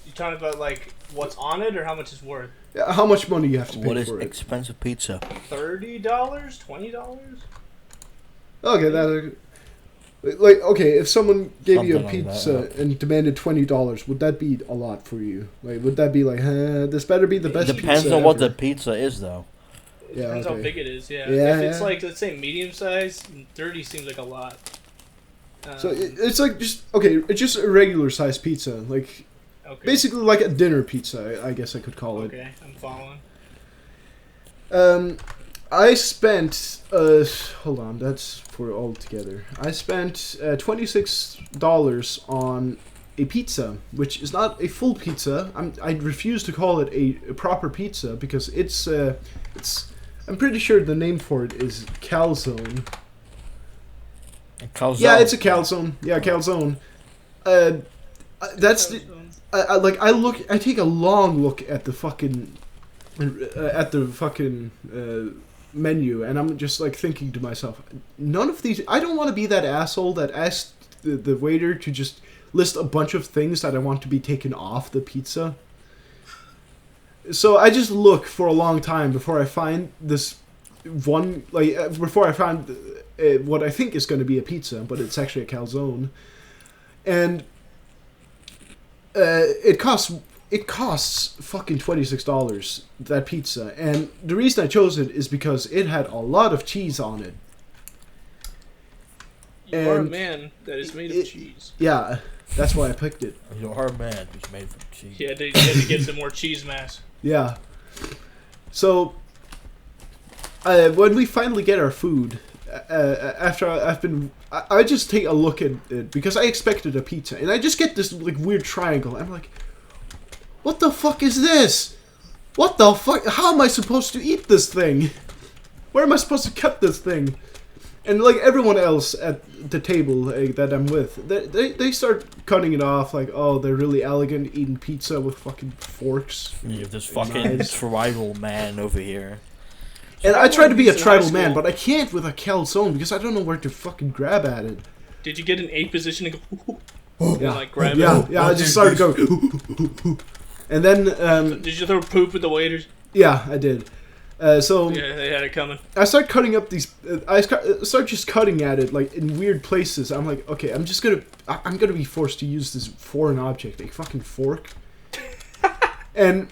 You talking about like what's on it or how much it's worth? How much money you have to pay What is for it? expensive pizza? $30, $20. Okay, that like okay, if someone gave you a Something like pizza that, and demanded $20, would that be a lot for you? Like, would that be like, this better be the best? Depends pizza on what the ever. pizza is, though. Yeah, Depends how okay. big it is. Yeah. Yeah, If it's yeah. like let's say medium size, 30 seems like a lot. So it's like just okay, it's just a regular size pizza, like Okay. basically like a dinner pizza, I guess I could call it. Okay, I'm following. I spent hold on, that's for all together. I spent $26 on a pizza, which is not a full pizza. I refuse to call it a proper pizza because it's I'm pretty sure the name for it is calzone. Calzone. Yeah, it's a calzone. Yeah, calzone. That's the, I take a long look at the fucking menu, and I'm just like thinking to myself, none of these. I don't want to be that asshole that asked the waiter to just list a bunch of things that I want to be taken off the pizza. So I just look for a long time before I find this one, before I find what I think is going to be a pizza, but it's actually a calzone, and it costs fucking $26, that pizza, and the reason I chose it is because it had a lot of cheese on it. You are a And man that is made of cheese. Yeah, that's why I picked it. You are a man who's made from cheese. Yeah, you had to get some more cheese mass. Yeah. So, when we finally get our food, after I just take a look at it because I expected a pizza, and I just get this like weird triangle. I'm like, what the fuck is this? What the fuck? How am I supposed to eat this thing? Where am I supposed to cut this thing? And like everyone else at the table that I'm with, they start cutting it off like, oh, they're really elegant eating pizza with fucking forks. You have this fucking Nice. tribal man over here. And I try to be a in high tribal man, school. but I can't with a calzone because I don't know where to fucking grab at it. Did you get an 8 position and go, Yeah, and, like grab yeah, it? yeah. I just started going, and then Did you throw poop at the waiters? yeah, I did. So Yeah, they had it coming. I start cutting up these. Start just cutting at it like in weird places. I'm like, okay, I'm gonna be forced to use this foreign object, a fucking fork, and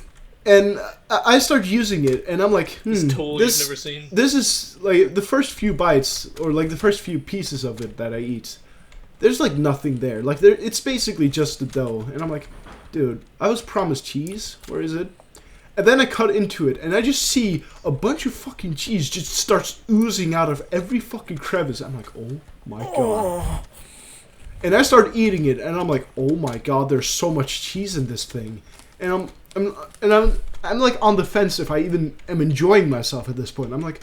I start using it, and I'm like, This tool this you've never seen. This is like the first few bites or like the first few pieces of it that I eat. There's like nothing there. Like it's basically just the dough, and I'm like, dude, I was promised cheese. Where is it? And then I cut into it, and I just see a bunch of fucking cheese just starts oozing out of every fucking crevice. I'm like, oh my god. And I start eating it, and I'm like, oh my god, there's so much cheese in this thing. And I'm like on the fence if I even am enjoying myself at this point. I'm like,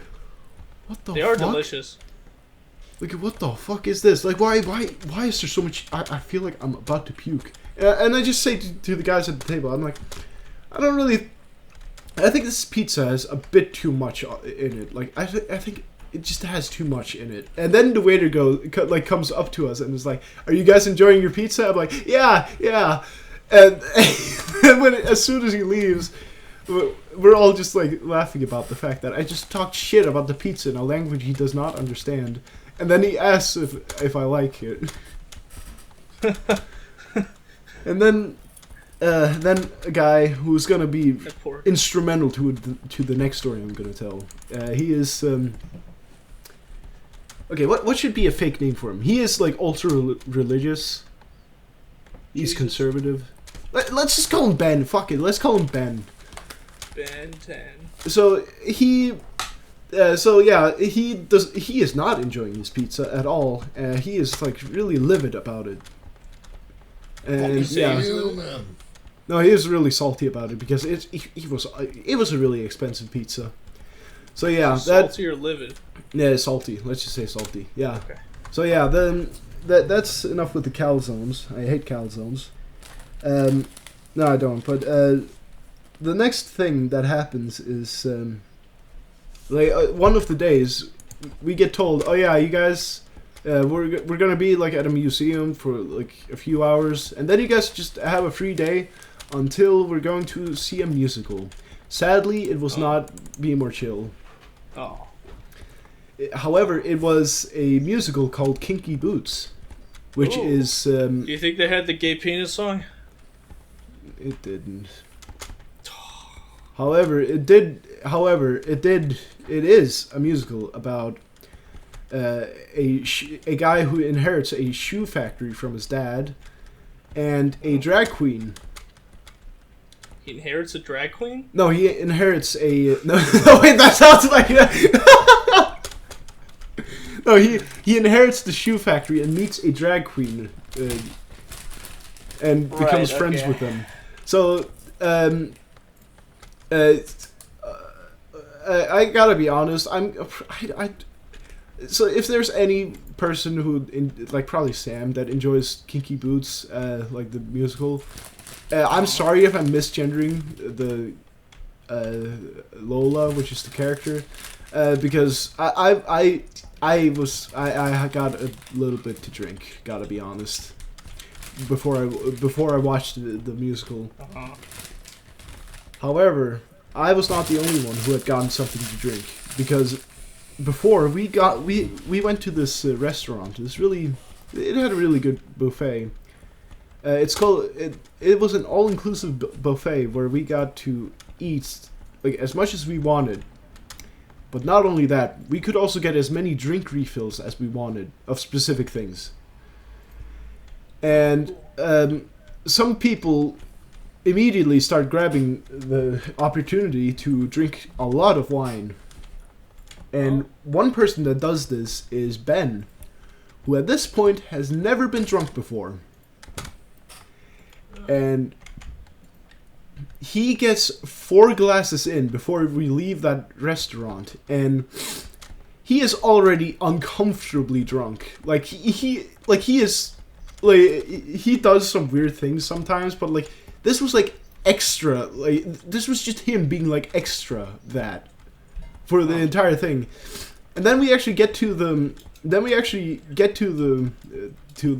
what the fuck? They are delicious. Like, what the fuck is this? Like, why is there so much? I feel like I'm about to puke. And I just say to the guys at the table, I'm like, I think this pizza has a bit too much in it. Like, I think it just has too much in it. And then the waiter comes up to us and is like, "Are you guys enjoying your pizza?" I'm like, "Yeah, yeah." And as soon as he leaves, we're all just like laughing about the fact that I just talked shit about the pizza in a language he does not understand. And then he asks if I like it. And then a guy who's gonna be instrumental to the next story I'm gonna tell. He is okay. What should be a fake name for him? He is like ultra religious. He's conservative. Let's just call him Ben. Fuck it. Let's call him Ben. Ben 10. So he is not enjoying his pizza at all. He is like really livid about it. And yeah. No, he was really salty about it because it was a really expensive pizza. So yeah, salty or livid? Yeah, salty. Let's just say salty. Yeah. Okay. So yeah, then that's enough with the calzones. I hate calzones. No, I don't. But the next thing that happens is one of the days we get told, "Oh yeah, you guys." We're gonna be like at a museum for like a few hours, and then you guys just have a free day until we're going to see a musical. Sadly, it was not Be More Chill. Oh. However, it was a musical called Kinky Boots, which is. Do you think they had the gay penis song? It didn't. However, it did. It is a musical about. A guy who inherits a shoe factory from his dad, and a drag queen. He inherits a drag queen? No, he inherits a no. Wait, that sounds like no. He inherits the shoe factory and meets a drag queen, and becomes friends with them. So, I gotta be honest. So if there's any person who, like probably Sam, that enjoys Kinky Boots, like the musical, I'm sorry if I'm misgendering the Lola, which is the character, because I got a little bit to drink. Gotta be honest. Before I watched the musical. Uh-huh. However, I was not the only one who had gotten something to drink, because. Before we went to this restaurant. It had a really good buffet. It was an all-inclusive buffet where we got to eat like as much as we wanted. But not only that, we could also get as many drink refills as we wanted of specific things. And some people immediately start grabbing the opportunity to drink a lot of wine. And one person that does this is Ben, who at this point has never been drunk before. And he gets 4 glasses in before we leave that restaurant, and he is already uncomfortably drunk. Like he does some weird things sometimes, but like this was like extra. Like this was just him being like extra that. For the entire thing, and then we actually get to the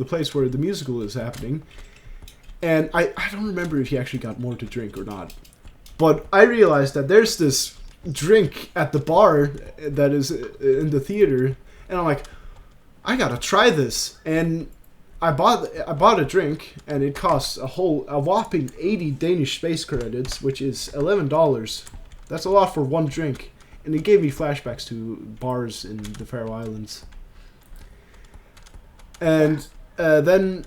place where the musical is happening, and I don't remember if he actually got more to drink or not, but I realized that there's this drink at the bar that is in the theater, and I'm like, I gotta try this, and I bought a drink, and it costs a whopping 80 Danish space credits, which is $11. That's a lot for one drink. And it gave me flashbacks to bars in the Faroe Islands. And then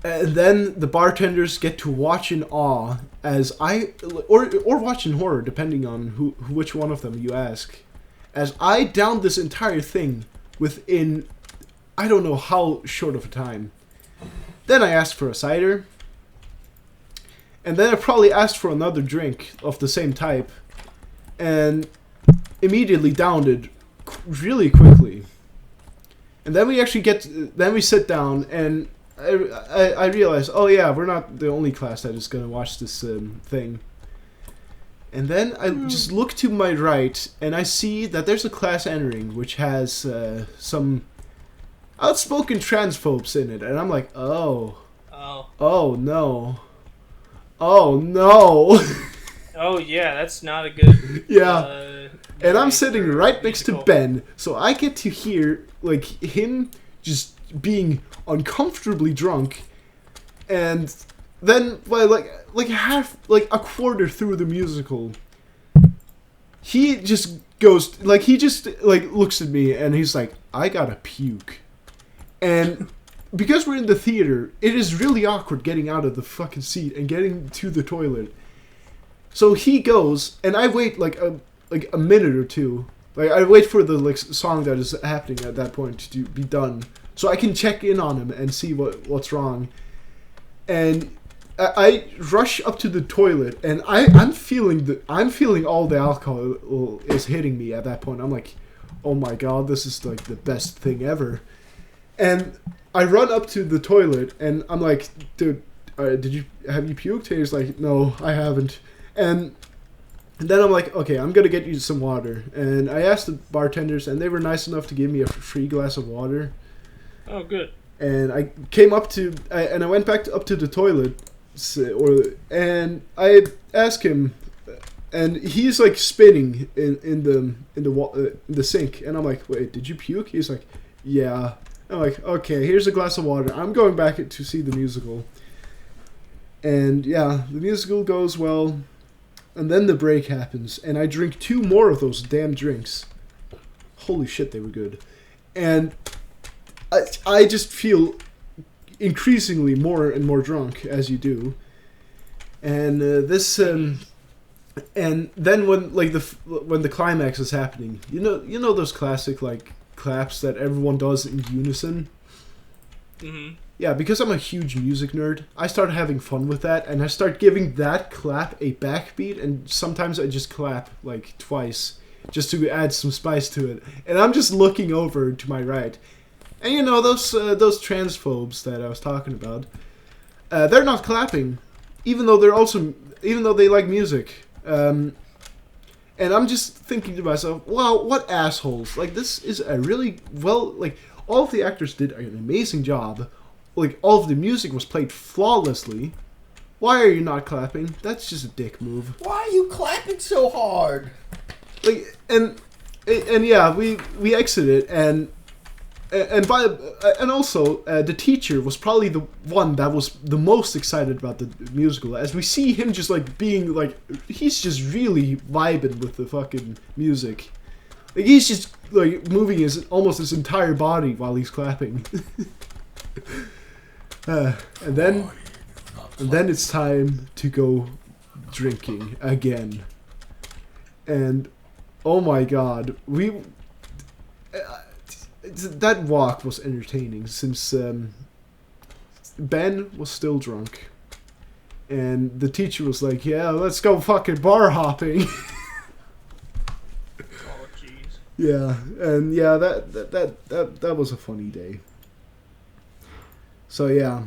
the bartenders get to watch in awe as or watch in horror, depending on which one of them you ask. As I downed this entire thing within I don't know how short of a time. Then I asked for a cider. And then I probably asked for another drink of the same type. And immediately downed it really quickly. And then we sit down, and I realized, oh yeah, we're not the only class that is going to watch this thing. And then I just look to my right, and I see that there's a class entering which has some outspoken transphobes in it, and I'm like, oh no, oh no. Oh yeah, that's not a good. Yeah, and I'm sitting right next to Ben, so I get to hear like him just being uncomfortably drunk, and then by like a quarter through the musical, he just goes looks at me and he's like, I gotta puke. And because we're in the theater, it is really awkward getting out of the fucking seat and getting to the toilet. So he goes, and I wait like a minute or two. Like I wait for the song that is happening at that point to be done, so I can check in on him and see what's wrong. And I rush up to the toilet, and I'm feeling all the alcohol is hitting me at that point. I'm like, oh my god, this is like the best thing ever. And I run up to the toilet, and I'm like, dude, have you puked? And he's like, no, I haven't. And then I'm like, okay, I'm gonna get you some water. And I asked the bartenders, and they were nice enough to give me a free glass of water. Oh, good. And I came up to, and I went back up to the toilet, and I asked him, and he's like spinning in the sink, and I'm like, wait, did you puke? He's like, yeah. I'm like, okay, here's a glass of water. I'm going back to see the musical. And yeah, the musical goes well. And then the break happens, and I drink 2 more of those damn drinks. Holy shit, they were good. And I just feel increasingly more and more drunk, as you do. And and then when the climax is happening, you know those classic like claps that everyone does in unison. Mm-hmm. Yeah, because I'm a huge music nerd, I start having fun with that, and I start giving that clap a backbeat, and sometimes I just clap like twice, just to add some spice to it. And I'm just looking over to my right, and you know those transphobes that I was talking about, they're not clapping, even though they like music. And I'm just thinking to myself, wow, what assholes! Like this is a really all of the actors did an amazing job. Like, all of the music was played flawlessly. Why are you not clapping? That's just a dick move. Why are you clapping so hard? Like, and yeah, we exited, and also the teacher was probably the one that was the most excited about the musical, as we see him just like being like, he's just really vibing with the fucking music. Like, he's just like moving almost his entire body while he's clapping. And then it's time to go drinking again. And oh my god, that walk was entertaining, since Ben was still drunk, and the teacher was like, "Yeah, let's go fucking bar hopping." Oh jeez. Yeah, and yeah, that was a funny day. So yeah,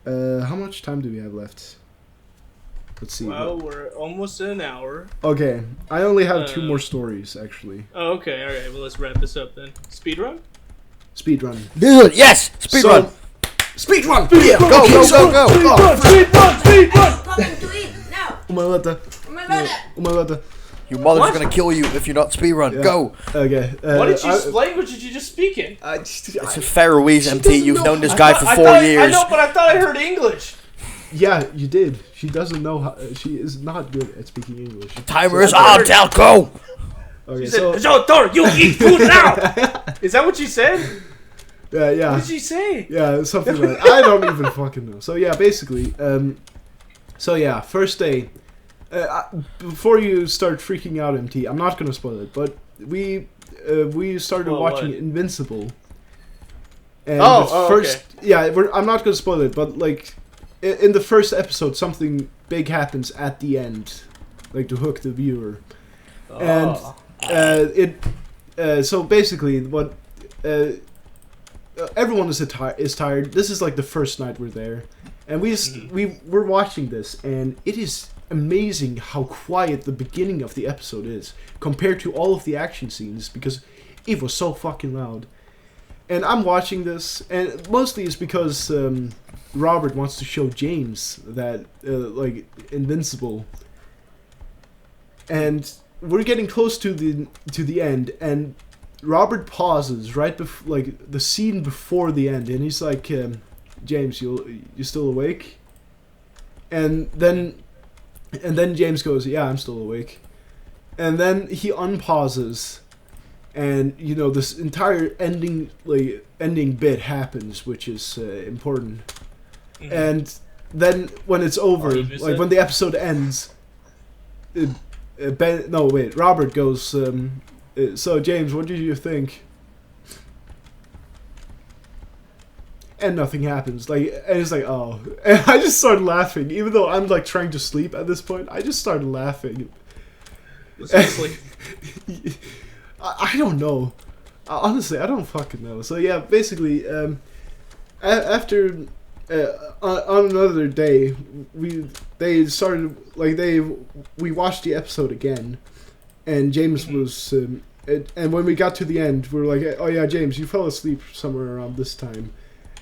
how much time do we have left? Let's see. Well, we're almost at an hour. Okay, I only have 2 more stories actually. Oh, okay, all right. Well, let's wrap this up then. Speedrun? Speedrun. Dude, yes! Speedrun! Speedrun! Yeah, go! I'm coming to eat now. Umalata. Umalata. Your mother's What? gonna kill you if you're not speedrun. Yeah. Go! Okay. What language did you just speak in? It's a Faroese, MT. doesn't You've know- known this guy for 4 I years. know, but I thought I heard English. Yeah, you did. She doesn't know how. She is not good at speaking English. Timer is on, Dell, go! Okay, She so said, "Jotor, you eat food now." Is that what she said? yeah. What did she say? Yeah, something like that. I don't even fucking know. So yeah, basically, first day. Before you start freaking out, MT, I'm not gonna spoil it, but we started Well, watching what? Invincible. And okay. yeah, I'm not gonna spoil it, but like in the first episode, something big happens at the end, like to hook the viewer. And so basically, what everyone is tired. This is like the first night we're there, and we're watching this, and it is amazing how quiet the beginning of the episode is compared to all of the action scenes because it was so fucking loud. And I'm watching this, and mostly it's because Robert wants to show James that like Invincible, and we're getting close to the end, and Robert pauses right before, like, the scene before the end, and he's like, James, you still awake? And then James goes, yeah, I'm still awake. And then he unpauses, and you know this entire ending bit happens, which is important. Mm-hmm. And then when it's over, like when the episode ends, Robert goes, so James, what did you think? And nothing happens. And it's like, oh. And I just started laughing. Even though I'm like trying to sleep at this point, I just started laughing. Seriously. I don't know. Honestly, I don't fucking know. So yeah, basically, after on another day, we watched the episode again, and James was, and when we got to the end, we were like, oh yeah, James, you fell asleep somewhere around this time.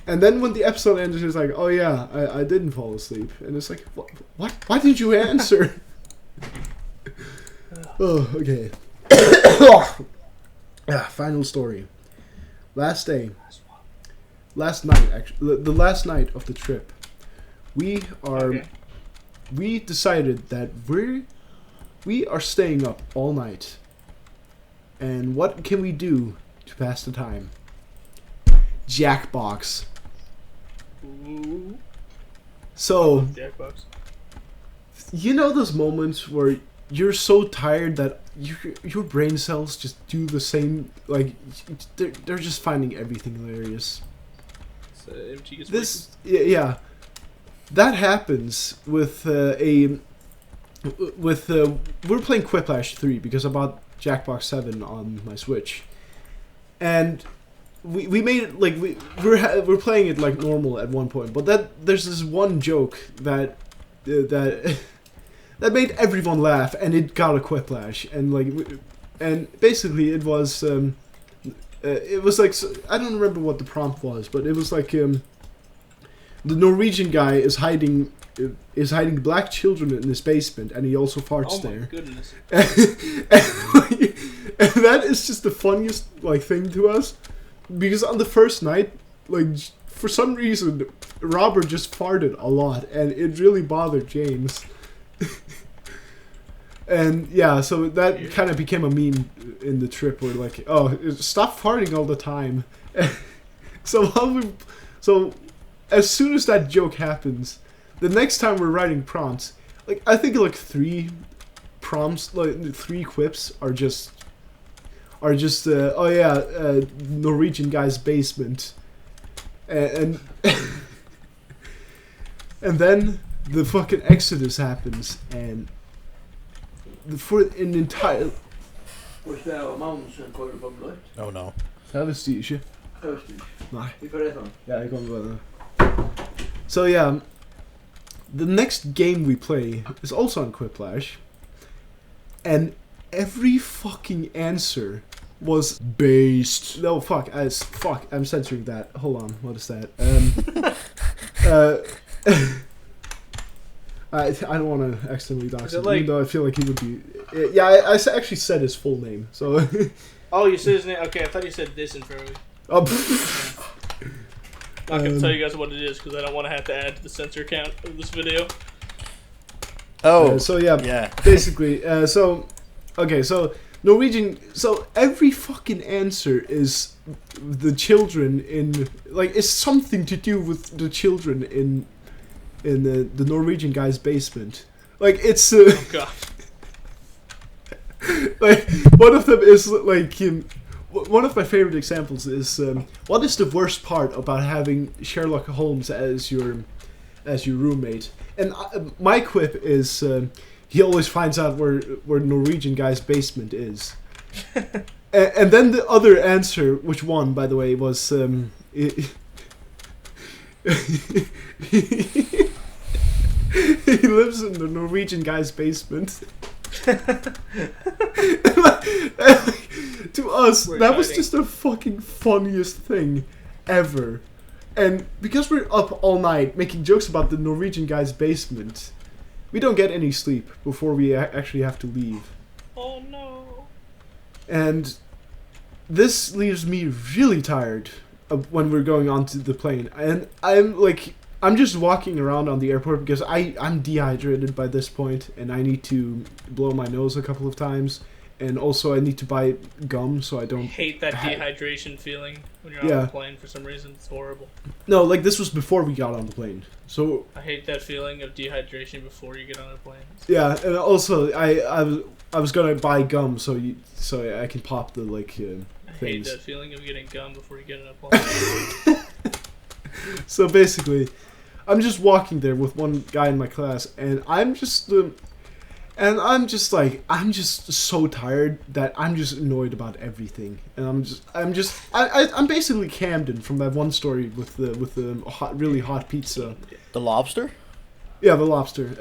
And then when the episode ended, he was like, oh yeah, I didn't fall asleep. And it's like, what? Why didn't you answer? Oh, okay. Final story. Last night, actually, the last night of the trip, we decided that we are staying up all night. And what can we do to pass the time? Jackbox. Ooh. So, Jackbox. You know those moments where you're so tired that your brain cells just do the same, like, they're just finding everything hilarious. Yeah, that happens with we're playing Quiplash 3 because I bought Jackbox 7 on my Switch, and we made it like we're playing it like normal at one point, but there's this one joke that made everyone laugh, and it got a Quiplash, and basically it was like, I don't remember what the prompt was, but it was like the Norwegian guy is hiding black children in his basement, and he also farts there. Oh my goodness! and that is just the funniest thing to us, because on the first night, for some reason, Robert just farted a lot, and it really bothered James. And yeah, so that kind of became a meme in the trip, where stop farting all the time. So as soon as that joke happens, the next time we're writing prompts, I think 3 prompts, 3 quips are just Norwegian guy's basement, and and then the fucking Exodus happens, and for an entire... Oh no. Det visste jeg ikke. Nej. Yeah, jeg kommer bare. So yeah, the next game we play is also on Quiplash, and every fucking answer was based. No, fuck, I'm censoring that. Hold on, what is that? I don't want to accidentally dox him, even though I feel like he would be... Yeah, I actually said his full name, so... Oh, you said his name? Okay, I thought you said this in front of me. Oh, I'm not going to tell you guys what it is, because I don't want to have to add to the censor count of this video. Oh, so yeah, basically, so Norwegian, so every fucking answer is the children in, it's something to do with the children in the Norwegian guy's basement. It's oh god. One of them is one of my favorite examples is what is the worst part about having Sherlock Holmes as your roommate? And my quip is he always finds out where Norwegian guy's basement is. And then the other answer, which won by the way, was he lives in the Norwegian guy's basement. To us, that was just the fucking funniest thing ever. And because we're up all night making jokes about the Norwegian guy's basement, we don't get any sleep before we actually have to leave. Oh no. And this leaves me really tired when we're going onto the plane. And I'm just walking around on the airport because I'm dehydrated by this point, and I need to blow my nose a couple of times. And also I need to buy gum so I don't... I hate that dehydration feeling when you're on the plane for some reason. It's horrible. No, like this was before we got on the plane. So I hate that feeling of dehydration before you get on a plane. yeah, and also I was gonna buy gum so I can pop the I things. hate that feeling of getting gum before you get on a plane. So basically, I'm just walking there with one guy in my class, and I'm just so tired that I'm just annoyed about everything, and I'm basically Camden from that one story with the really hot pizza. The lobster? Yeah, the lobster.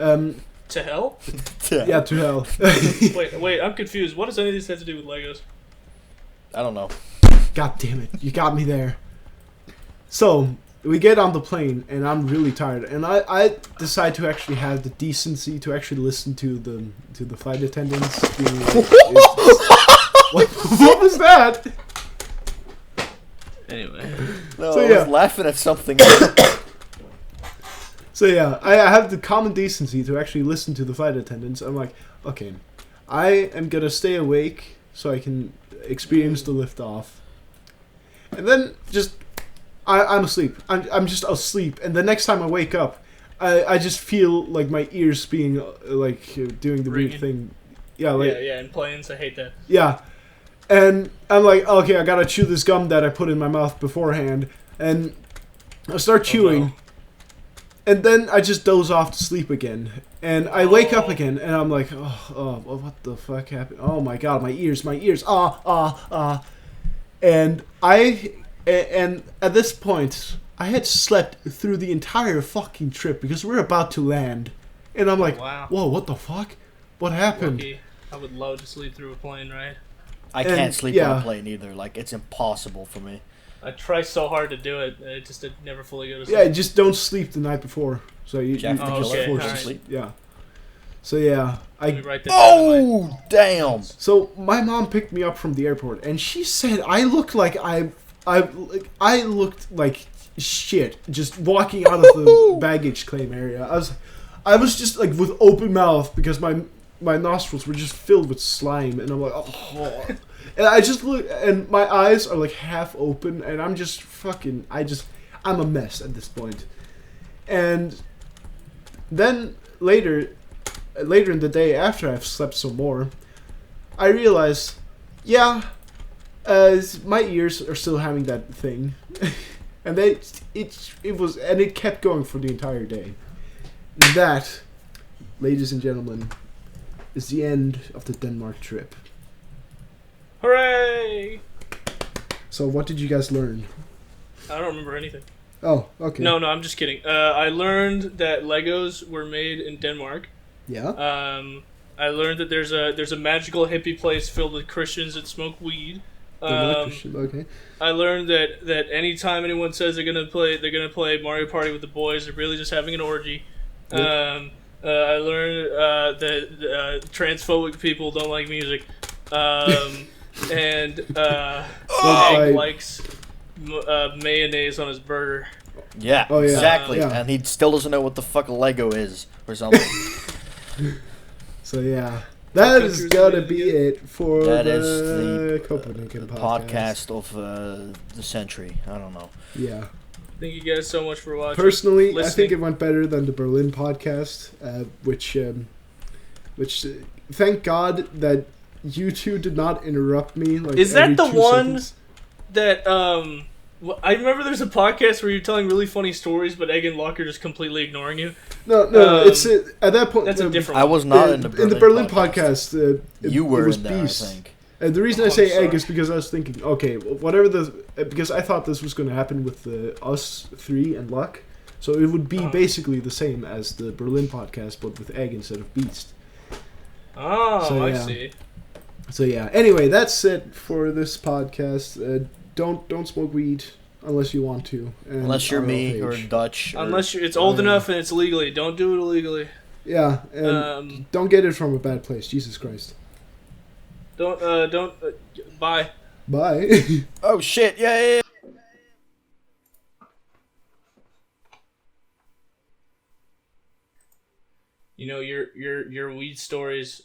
To hell? Yeah, to hell. Wait, I'm confused. What does any of this have to do with Legos? I don't know. God damn it, you got me there. So we get on the plane, and I'm really tired, and I decide to actually have the decency to actually listen to the flight attendants. What was that? Anyway. No, So, I yeah. was laughing at something. So yeah, I have the common decency to actually listen to the flight attendants. I'm like, okay, I am gonna stay awake so I can experience the liftoff, and then just I'm asleep. I'm just asleep, and the next time I wake up, I just feel like my ears being doing the weird Ringing. thing. Yeah, yeah, in planes, I hate that. yeah, and I'm like, okay, I gotta chew this gum that I put in my mouth beforehand, and I start chewing. no. And then I just doze off to sleep again. And I wake up again, and I'm like, oh, what the fuck happened? Oh my god, my ears, And and at this point, I had slept through the entire fucking trip because we're about to land. And I'm like, Wow. whoa, what the fuck? What happened? Lucky. I would love to sleep through a plane ride. I can't sleep on a plane either. Like, it's impossible for me. I try so hard to do it, it just never fully go to sleep. Yeah, just don't sleep the night before. So you Jack just the Killer? force Alright. sleep. Yeah. So yeah, Let me write that down in my- Oh, damn! So my mom picked me up from the airport, and she said I looked like I looked like shit just walking out of the baggage claim area. I was just like with open mouth because my nostrils were just filled with slime, and I'm like, oh. And I just look, and my eyes are like half open, and I'm just fucking, I'm a mess at this point. And then later in the day, after I've slept some more, I realize, yeah, my ears are still having that thing, and it kept going for the entire day. That, ladies and gentlemen, is the end of the Denmark trip. Hooray! So what did you guys learn? I don't remember anything. Oh, okay. No, I'm just kidding. I learned that Legos were made in Denmark. Yeah. I learned that there's a magical hippie place filled with Christians that smoke weed. Okay. I learned that anytime anyone says they're gonna play Mario Party with the boys, they're really just having an orgy. Yep. I learned that transphobic people don't like music. And Egg likes mayonnaise on his burger. Yeah, Oh, yeah. exactly. Yeah. And he still doesn't know what the fuck a Lego is or something. So yeah, that is Countries gonna made be together. it for That the is the Copenhagen podcast of the century. I don't know. Yeah. Thank you guys so much for watching. Personally, I think listening. it went better than the Berlin podcast, which thank God that you two did not interrupt me. Like, Is that every the 2 one- seconds. That I remember there's a podcast where you're telling really funny stories, but Egg and Locke are just completely ignoring you. No. It's at that point. That's a different I one. was not in the Berlin podcast. You were it was in there, Beast. I think. And the reason I Oh, say I'm egg sorry. is because I was thinking, okay, because I thought this was going to happen with us three and Luck, So it would be basically the same as the Berlin podcast, but with egg instead of beast. Oh, So, I yeah. see. So yeah. Anyway, that's it for this podcast. Don't smoke weed unless you want to. And Unless you're are me of or age. Dutch. Unless it's old enough and it's legally. Don't do it illegally. Yeah, and don't get it from a bad place. Jesus Christ. Don't. Bye. Bye. Oh shit! Yeah. You know your weed stories